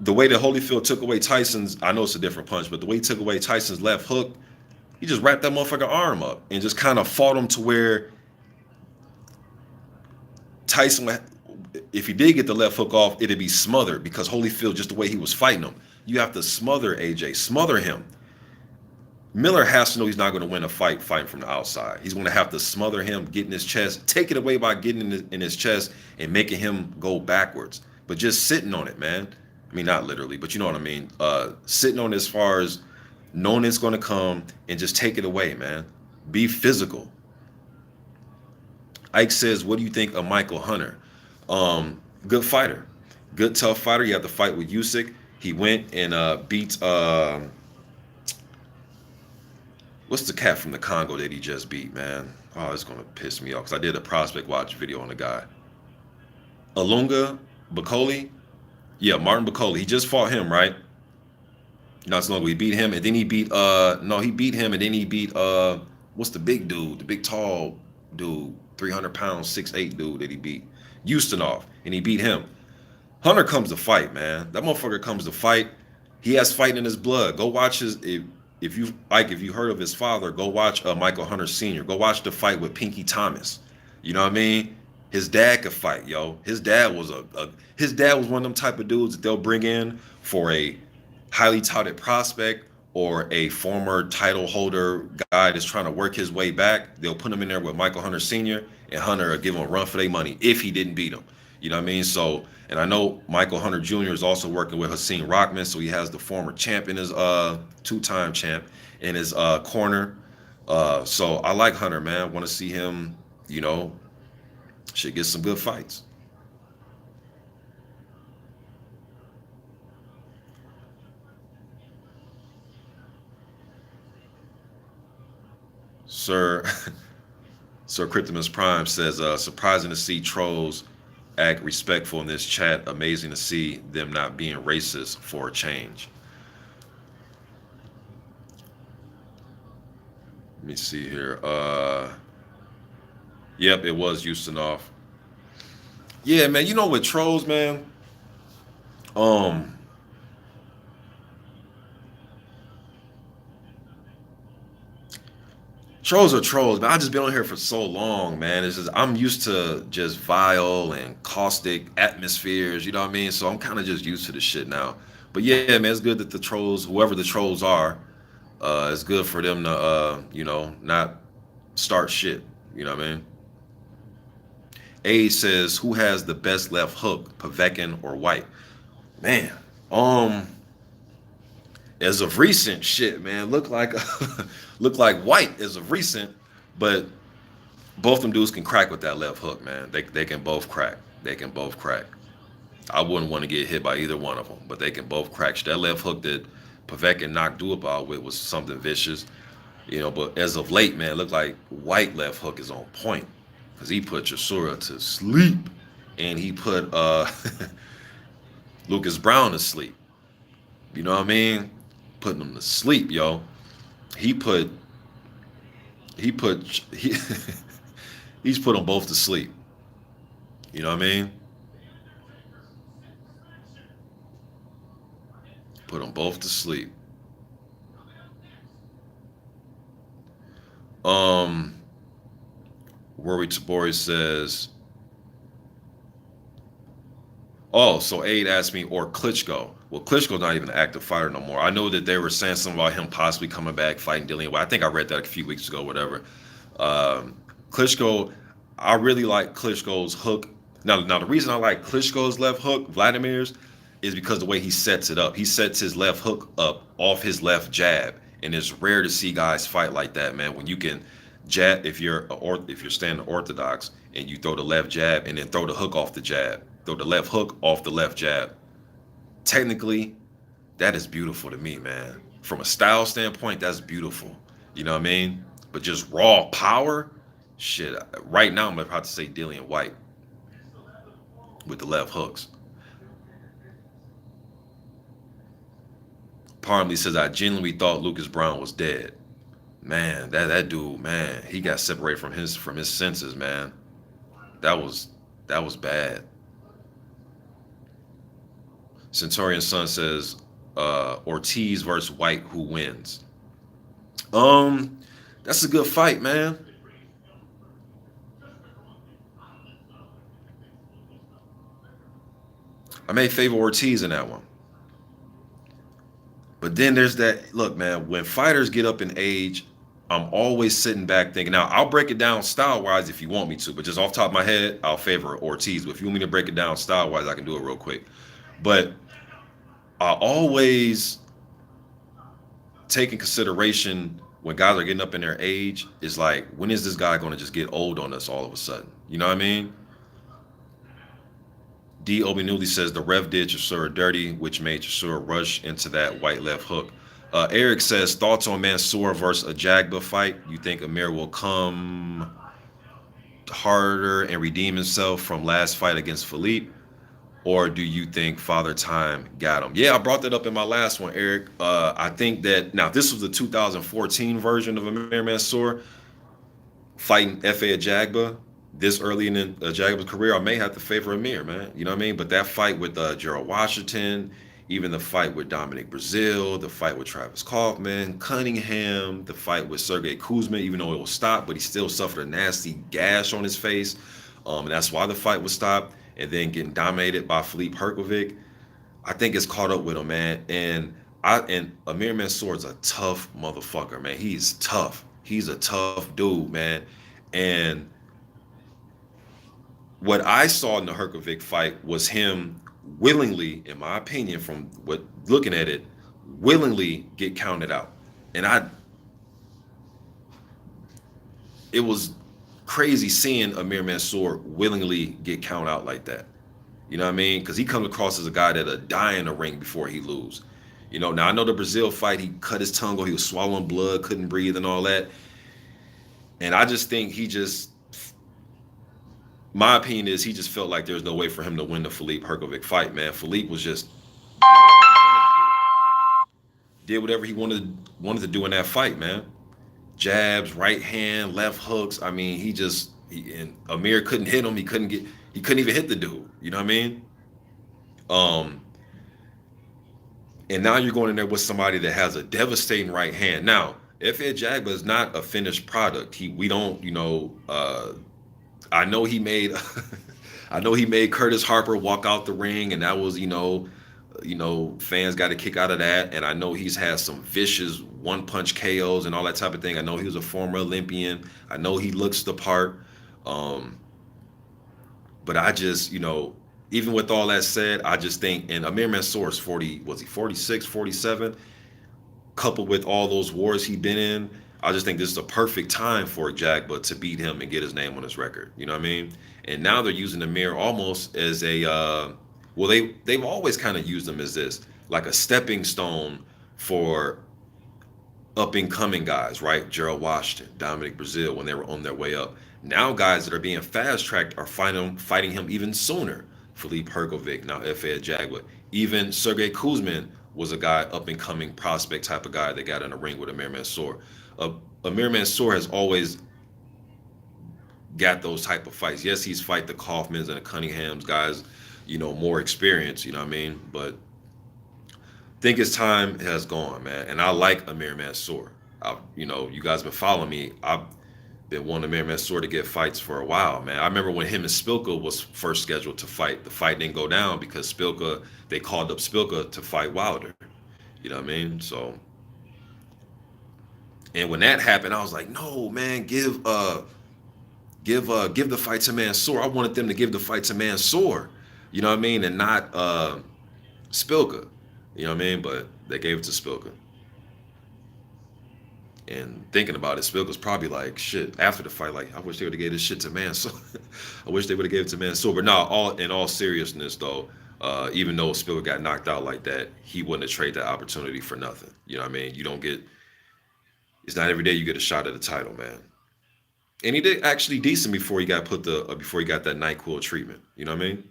S1: the way that Holyfield took away Tyson's, I know it's a different punch, but the way he took away Tyson's left hook, he just wrapped that motherfucker arm up and just kind of fought him to where Tyson, if he did get the left hook off, it'd be smothered because Holyfield, just the way he was fighting him. You have to smother AJ, smother him. Miller has to know he's not going to win a fight fighting from the outside. He's going to have to smother him, get in his chest, take it away by getting in his chest and making him go backwards. But just sitting on it, man. I mean, not literally, but you know what I mean. Sitting on it as far as knowing it's going to come and just take it away, man. Be physical. Ike says, what do you think of Michael Hunter? Good fighter. Good, tough fighter. You have to fight with Usyk. He went and beat... what's the cat from the Congo that he just beat, man? Oh, it's going to piss me off because I did a prospect watch video on the guy. Alunga Bakoli? Yeah, Martin Bakoli. He just fought him, right? Not so long ago. He beat him, and then he beat, he beat him, and then he beat, what's the big dude? The big, tall dude, 300 pounds, 6'8" dude that he beat. Ustinov, and he beat him. Hunter comes to fight, man. That motherfucker comes to fight. He has fighting in his blood. Go watch his... If you heard of his father, go watch Michael Hunter Sr. Go watch the fight with Pinky Thomas. You know what I mean? His dad could fight, yo. His dad was one of them type of dudes that they'll bring in for a highly touted prospect or a former title holder guy that's trying to work his way back. They'll put him in there with Michael Hunter Sr. and Hunter will give him a run for their money if he didn't beat him. You know what I mean? So, and I know Michael Hunter Jr. is also working with Hakeem Rockman, so he has the former champ in his two-time champ in his corner. So I like Hunter, man. I want to see him, you know, should get some good fights. Sir Sir Cryptimus Prime says, surprising to see trolls act respectful in this chat. Amazing to see them not being racist for a change. Let me see here. Yep, it was Ustinov. Yeah, man. You know what trolls, man? Um, Trolls are trolls, man. I just been on here for so long, man. It's just I'm used to just vile and caustic atmospheres, you know what I mean? So I'm kind of just used to the shit now. But yeah, man, it's good that the trolls, whoever the trolls are, it's good for them to not start shit. You know what I mean? A says, who has the best left hook, Povetkin or White? Man, um, as of recent, shit, man, look like look like White as of recent, but both them dudes can crack with that left hook, man. They can both crack. They can both crack. I wouldn't want to get hit by either one of them, but they can both crack. That left hook that Povetkin knocked Duop out with was something vicious, you know. But as of late, man, it looked like White left hook is on point because he put Chisora to sleep, and he put Lucas Brown to sleep. You know what I mean? Putting them to sleep, yo. He put he he's put them both to sleep. You know what I mean? Put them both to sleep. Um, Rory Tabori says, "Oh, so Aid asked me or Klitschko. Well, Klitschko's not even an active fighter no more. I know that they were saying something about him possibly coming back fighting Dillian. Well, I think I read that a few weeks ago, whatever. Um, Klitschko, I really like Klitschko's hook. Now the reason I like Klitschko's left hook, Vladimir's, is because the way he sets it up. He sets his left hook up off his left jab, and it's rare to see guys fight like that, man. When you can jab, if you're standing orthodox and you throw the left jab and then throw the hook off the jab, throw the left hook off the left jab. Technically, that is beautiful to me, man. From a style standpoint, that's beautiful. You know what I mean? But just raw power, shit. Right now, I'm about to say Dillian White with the left hooks. Parmley says, I genuinely thought Lucas Brown was dead. Man, that dude, man, he got separated from his senses, man. That was bad. Centurion Sun says, Ortiz versus White, who wins? Um, that's a good fight, man. I may favor Ortiz in that one. But then there's that look, man, when fighters get up in age, I'm always sitting back thinking, now I'll break it down style wise if you want me to, but just off the top of my head, I'll favor Ortiz. But if you want me to break it down style wise, I can do it real quick. But I always take in consideration when guys are getting up in their age is like, when is this guy going to just get old on us all of a sudden? You know what I mean? D. Obi Newley says the Rev did Chisora dirty, which made Chisora rush into that White left hook. Eric says thoughts on Mansoor versus a Jagba fight. You think Amir will come harder and redeem himself from last fight against Philippe? Or do you think Father Time got him? Yeah, I brought that up in my last one, Eric. I think that now this was the 2014 version of Amir Mansour fighting F.A. Ajagba this early in Jagba's career. I may have to favor Amir, man. You know what I mean? But that fight with Gerald Washington, even the fight with Dominic Brazil, the fight with Travis Kaufman, Cunningham, the fight with Sergey Kuzma, even though it was stopped, but he still suffered a nasty gash on his face. And that's why the fight was stopped. And then getting dominated by Philippe Herkovic, I think it's caught up with him, man. And Amir Mansour is a tough motherfucker, man. He's tough. He's a tough dude, man. And what I saw in the Herkovic fight was him willingly, in my opinion, from what looking at it, willingly get counted out. And it was crazy seeing Amir Mansour willingly get counted out like that. You know what I mean? Because he comes across as a guy that'll die in the ring before he lose. You know, now I know the Brazil fight, he cut his tongue or he was swallowing blood, couldn't breathe and all that. And I just think my opinion is he just felt like there was no way for him to win the Philippe Herkovic fight, man. Philippe was just did whatever he wanted to do in that fight, man. Jabs, right hand, left hooks. I mean, and Amir couldn't hit him. He couldn't even hit the dude. You know what I mean? Um, and now you're going in there with somebody that has a devastating right hand. Now, F.A. Jagba is not a finished product. We don't, I know he made I know he made Curtis Harper walk out the ring, and that was, fans got a kick out of that. And I know he's had some vicious one punch KOs and all that type of thing. I know he was a former Olympian. I know he looks the part. Um, but I just, even with all that said, I just think, and Amir Mansour is 40, was he 46, 47? Coupled with all those wars he'd been in, I just think this is a perfect time for Jagba to beat him and get his name on his record. You know what I mean? And now they're using Amir almost as a well, they've always kind of used him as this, like a stepping stone for up and coming guys, right? Gerald Washington, Dominic Brazil, when they were on their way up. Now guys that are being fast tracked are fighting him even sooner. Philippe Herkovic, now F.A. Jagba. Even Sergey Kuzmin was a guy up and coming prospect type of guy that got in the ring with Amir Mansour. Amir Mansour has always got those type of fights. Yes, he's fight the Kaufmans and the Cunninghams, guys, more experience, you know what I mean? But I think his time has gone, man. And I like Amir Mansour. You guys been following me. I've been wanting Amir Mansour to get fights for a while, man. I remember when him and Spilka was first scheduled to fight. The fight didn't go down because they called up Spilka to fight Wilder. You know what I mean? So, and when that happened, I was like, no, man, give the fight to Mansour. I wanted them to give the fight to Mansour. You know what I mean? And not Spilka. You know what I mean? But they gave it to Spilka. And thinking about it, Spilka's probably like, shit, after the fight, like, I wish they would have gave this shit to Mansour. I wish they would have gave it to Mansour. But no, in all seriousness, though, even though Spilka got knocked out like that, he wouldn't have traded that opportunity for nothing. You know what I mean? It's not every day you get a shot at the title, man. And he did actually decent before he got before he got that NyQuil treatment. You know what I mean?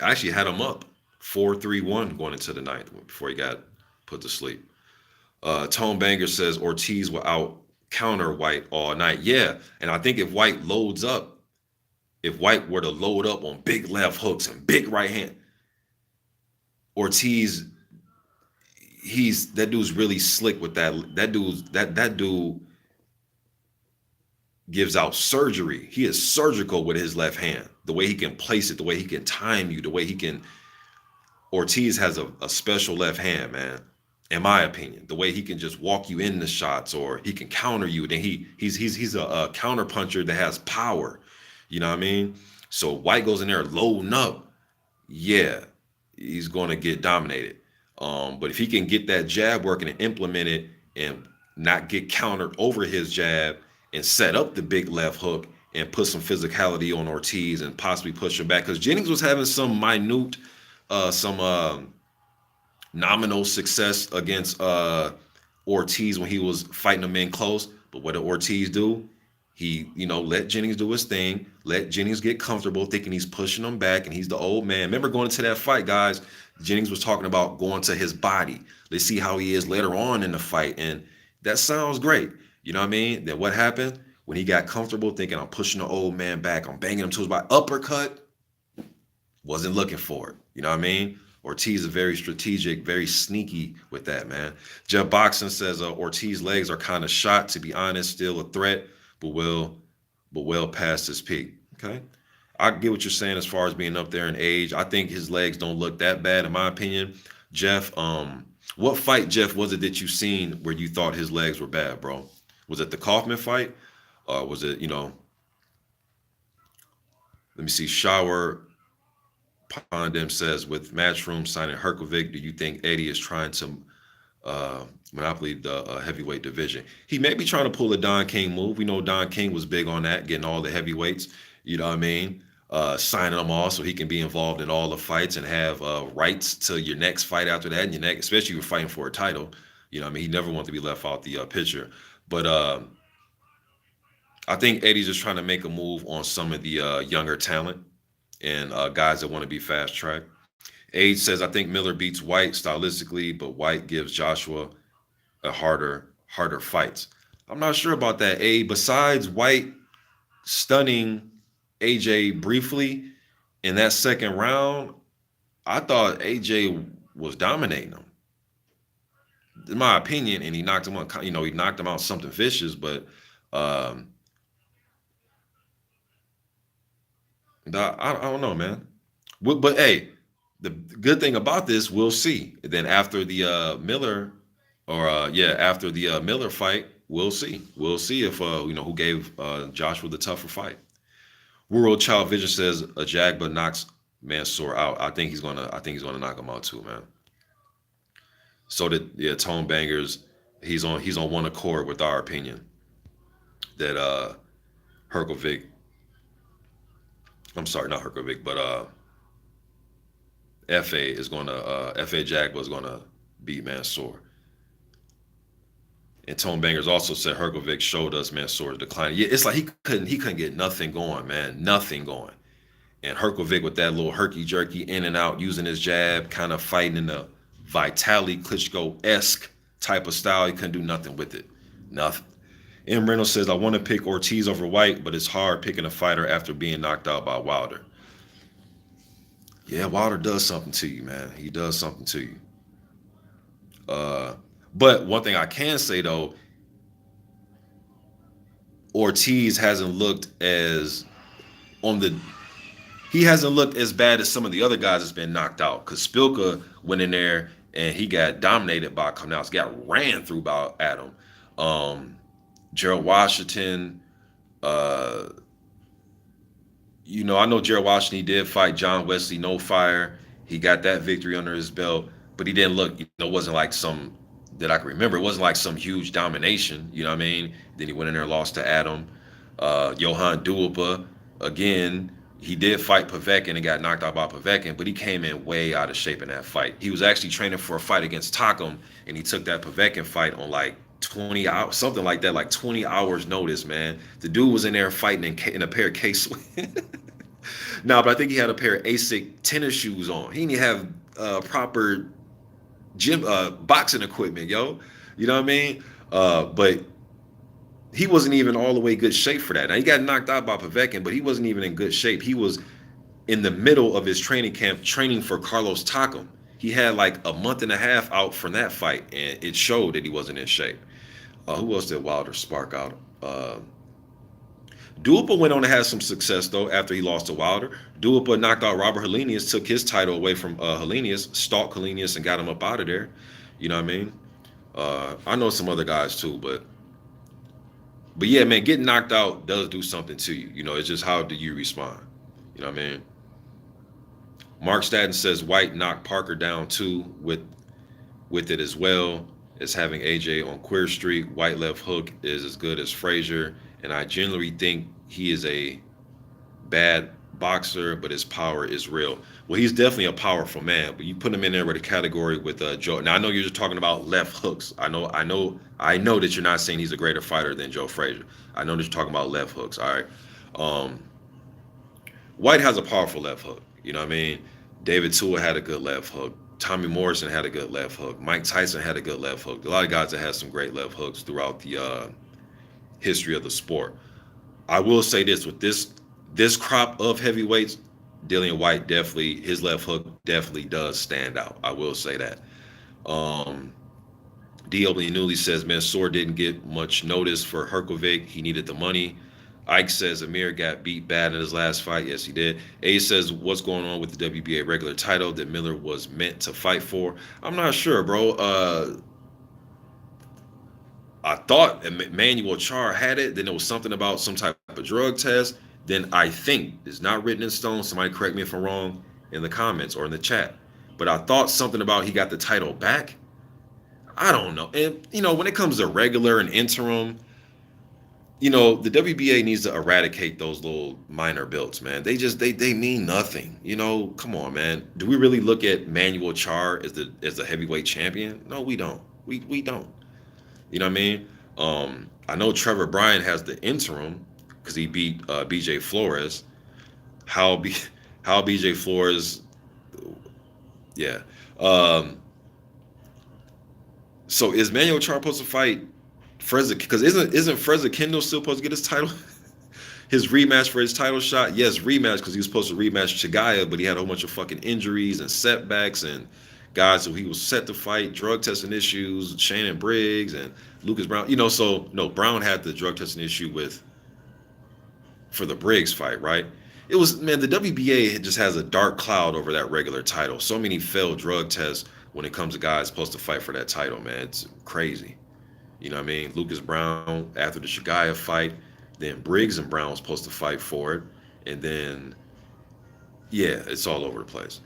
S1: I actually had him up 4-3-1 going into the ninth before he got put to sleep. Tone Banger says Ortiz will out counter White all night. Yeah, and I think if White were to load up on big left hooks and big right hand, Ortiz, that dude's really slick with that. That dude gives out surgery. He is surgical with his left hand. The way he can place it, the way he can time you, the way he can. Ortiz has a special left hand, man. In my opinion, the way he can just walk you in the shots, or he can counter you. Then he's a counter puncher that has power. You know what I mean? So White goes in there loading up. Yeah, he's going to get dominated. But if he can get that jab working and implement it and not get countered over his jab and set up the big left hook and put some physicality on Ortiz and possibly push him back, because Jennings was having some nominal success against Ortiz when he was fighting him in close. But what did Ortiz do? He, let Jennings do his thing, let Jennings get comfortable, thinking he's pushing him back, and he's the old man. Remember going into that fight, guys, Jennings was talking about going to his body. Let's see how he is later on in the fight. And that sounds great. You know what I mean? Then what happened? When he got comfortable, thinking I'm pushing the old man back, I'm banging him to his body, uppercut, wasn't looking for it. You know what I mean? Ortiz is very strategic, very sneaky with that, man. Jeff Boxing says Ortiz's legs are kind of shot, to be honest, still a threat, but well past his peak. Okay. I get what you're saying as far as being up there in age. I think his legs don't look that bad, in my opinion. Jeff, what fight, Jeff, was it that you seen where you thought his legs were bad, bro? Was it the Kaufman fight? Or was it, Let me see. Shower Pondem says with Matchroom signing Herkovic, do you think Eddie is trying to uh, monopoly the heavyweight division? He may be trying to pull a Don King move. We know Don King was big on that, getting all the heavyweights. You know what I mean? Signing them all so he can be involved in all the fights and have rights to your next fight after that, and your next, especially if you're fighting for a title. You know what I mean? He never wanted to be left out the picture. But I think Eddie's just trying to make a move on some of the younger talent and guys that want to be fast track. Age says, I think Miller beats White stylistically, but White gives Joshua a harder fights. I'm not sure about that. Besides White stunning AJ briefly in that second round, I thought AJ was dominating him, in my opinion, and he knocked him on. He knocked him out something vicious, but um, I don't know, man. But hey, the good thing about this, we'll see. Then after the Miller, or after the Miller fight, we'll see. We'll see if who gave Joshua the tougher fight. Rural Child Vision says a Jagba knocks Mansoor out. I think he's gonna knock him out too, man. So that Tone Bangers, he's on one accord with our opinion that Herkovic, I'm sorry, not Herkovic, but FA Jagba is gonna beat Mansoor. And Tone Bangers also said Herkovic showed us Mansoor's decline. Yeah, it's like he couldn't get nothing going, man, nothing going. And Herkovic with that little herky jerky in and out, using his jab, kind of fighting in a Vitaly Klitschko esque type of style. He couldn't do nothing with it, nothing. M. Reynolds says I want to pick Ortiz over White, but it's hard picking a fighter after being knocked out by Wilder. Yeah, Wilder does something to you, man. He does something to you. Uh, but one thing I can say though, Ortiz hasn't looked as on the he hasn't looked as bad as some of the other guys that's been knocked out. Cause Spilka went in there and he got dominated by Canals, got ran through by Adam. Um, Gerald Washington, uh, I know Gerald Washington, he did fight John Wesley No Fire. He got that victory under his belt, but he didn't look, wasn't like some that I can remember. It wasn't like some huge domination, you know what I mean? Then he went in there and lost to Adam. Johan Duopa, again, he did fight Povetkin and got knocked out by Povetkin, but he came in way out of shape in that fight. He was actually training for a fight against Takum, and he took that Povetkin fight on like 20 hours, something like that, like 20 hours notice, man. The dude was in there fighting in a pair of K No, but I think he had a pair of Asics tennis shoes on. He didn't have proper gym boxing equipment, yo. You know what I mean? But he wasn't even all the way good shape for that. Now he got knocked out by Povetkin, but he wasn't even in good shape. He was in the middle of his training camp training for Carlos Takam. He had like a month and a half out from that fight, and it showed that he wasn't in shape. Who else did Wilder spark out? Duopa went on to have some success though after he lost to Wilder. Duopa knocked out Robert Helenius, took his title away from Helenius, stalked Helenius, and got him up out of there. You know what I mean? I know some other guys too, but yeah, man, getting knocked out does do something to you. It's just how do you respond? You know what I mean? Mark Staten says White knocked Parker down too with it as well as having AJ on Queer Street. White left hook is as good as Frazier, and I generally think he is a bad boxer, but his power is real. Well, he's definitely a powerful man, but you put him in there with a category with Joe. Now I know you're just talking about left hooks. I know that you're not saying he's a greater fighter than Joe Frazier. I know that you're talking about left hooks. All right. White has a powerful left hook. You know what I mean? David Tua had a good left hook. Tommy Morrison had a good left hook. Mike Tyson had a good left hook. A lot of guys that had some great left hooks throughout the history of the sport. I will say this with this crop of heavyweights, Dillian White definitely, his left hook definitely does stand out. I will say that. Um, DW Newley says Mansoor didn't get much notice for Herkovic. He needed the money. Ike says Amir got beat bad in his last fight. Yes, he did. A says what's going on with the WBA regular title that Miller was meant to fight for. I'm not sure, bro. I thought Emmanuel Char had it. Then there was something about some type of drug test. then I think it's not written in stone. Somebody correct me if I'm wrong in the comments or in the chat. But I thought something about he got the title back. I don't know. And when it comes to regular and interim, the WBA needs to eradicate those little minor belts, man. They mean nothing. Come on, man. Do we really look at Manuel Char as the heavyweight champion? No, we don't. We don't. You know what I mean? I know Trevor Bryan has the interim because he beat BJ Flores. How B how BJ Flores, yeah. Um, so is Manuel Char supposed to fight Freza? Because isn't Freza Kendall still supposed to get his title? His rematch for his title shot? Yes, rematch because he was supposed to rematch Chigaya, but he had a whole bunch of fucking injuries and setbacks and guys who he was set to fight, drug testing issues, Shannon Briggs and Lucas Brown. So no, Brown had the drug testing issue for the Briggs fight, right? It was, man, the WBA just has a dark cloud over that regular title. So many failed drug tests when it comes to guys supposed to fight for that title, man. It's crazy. You know what I mean? Lucas Brown after the Shigaya fight, then Briggs and Brown was supposed to fight for it, and then yeah, it's all over the place.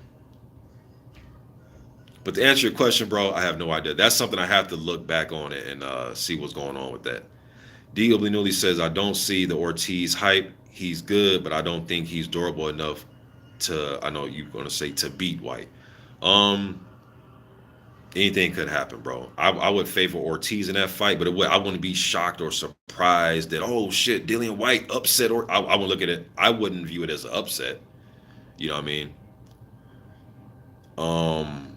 S1: But to answer your question, bro, I have no idea. That's something I have to look back on it and see what's going on with that. D. Newly says, I don't see the Ortiz hype. He's good, but I don't think he's durable enough to, I know you're going to say, to beat White. Um, Anything could happen, bro. I would favor Ortiz in that fight, but I wouldn't be shocked or surprised that, oh shit, Dillian White upset. Or I would look at it. I wouldn't view it as an upset. You know what I mean? Um,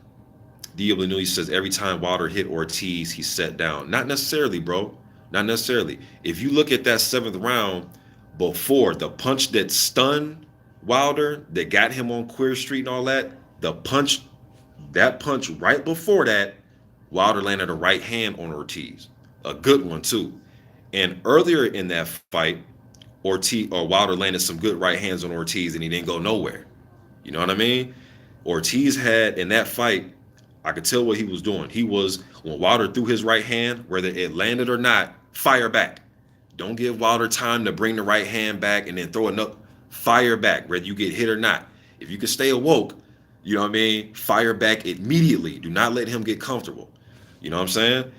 S1: Newly says every time Wilder hit Ortiz, he sat down. Not necessarily, bro. Not necessarily. If you look at that seventh round, before the punch that stunned Wilder, that got him on Queer Street and all that, that punch right before that, Wilder landed a right hand on Ortiz, a good one too. And earlier in that fight, Wilder landed some good right hands on Ortiz, and he didn't go nowhere. You know what I mean? Ortiz had in that fight, I could tell what he was doing. He was, when Wilder threw his right hand, whether it landed or not, fire back. Don't give Wilder time to bring the right hand back and then throw it up. Fire back, whether you get hit or not. If you can stay awoke, you know what I mean? Fire back immediately. Do not let him get comfortable. You know what I'm saying?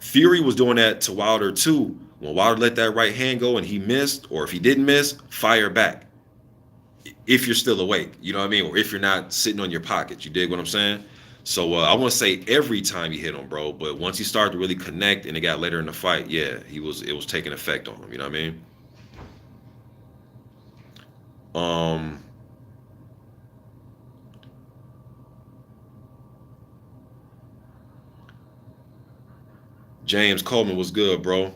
S1: Fury was doing that to Wilder too. When Wilder let that right hand go and he missed, or if he didn't miss, fire back. If you're still awake, you know what I mean? Or if you're not sitting on your pocket. You dig what I'm saying? So I won't say every time he hit him, bro, but once he started to really connect and it got later in the fight, yeah, it was taking effect on him. You know what I mean? Um, James Coleman was good, bro.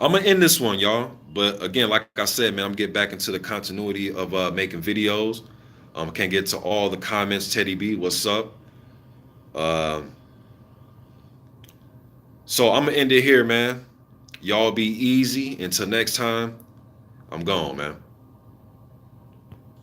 S1: I'm gonna end this one, y'all. But again, like I said, man, I'm getting back into the continuity of making videos. I can't get to all the comments. Teddy B, what's up? Um, so I'm gonna end it here, man. Y'all be easy. Until next time, I'm gone, man.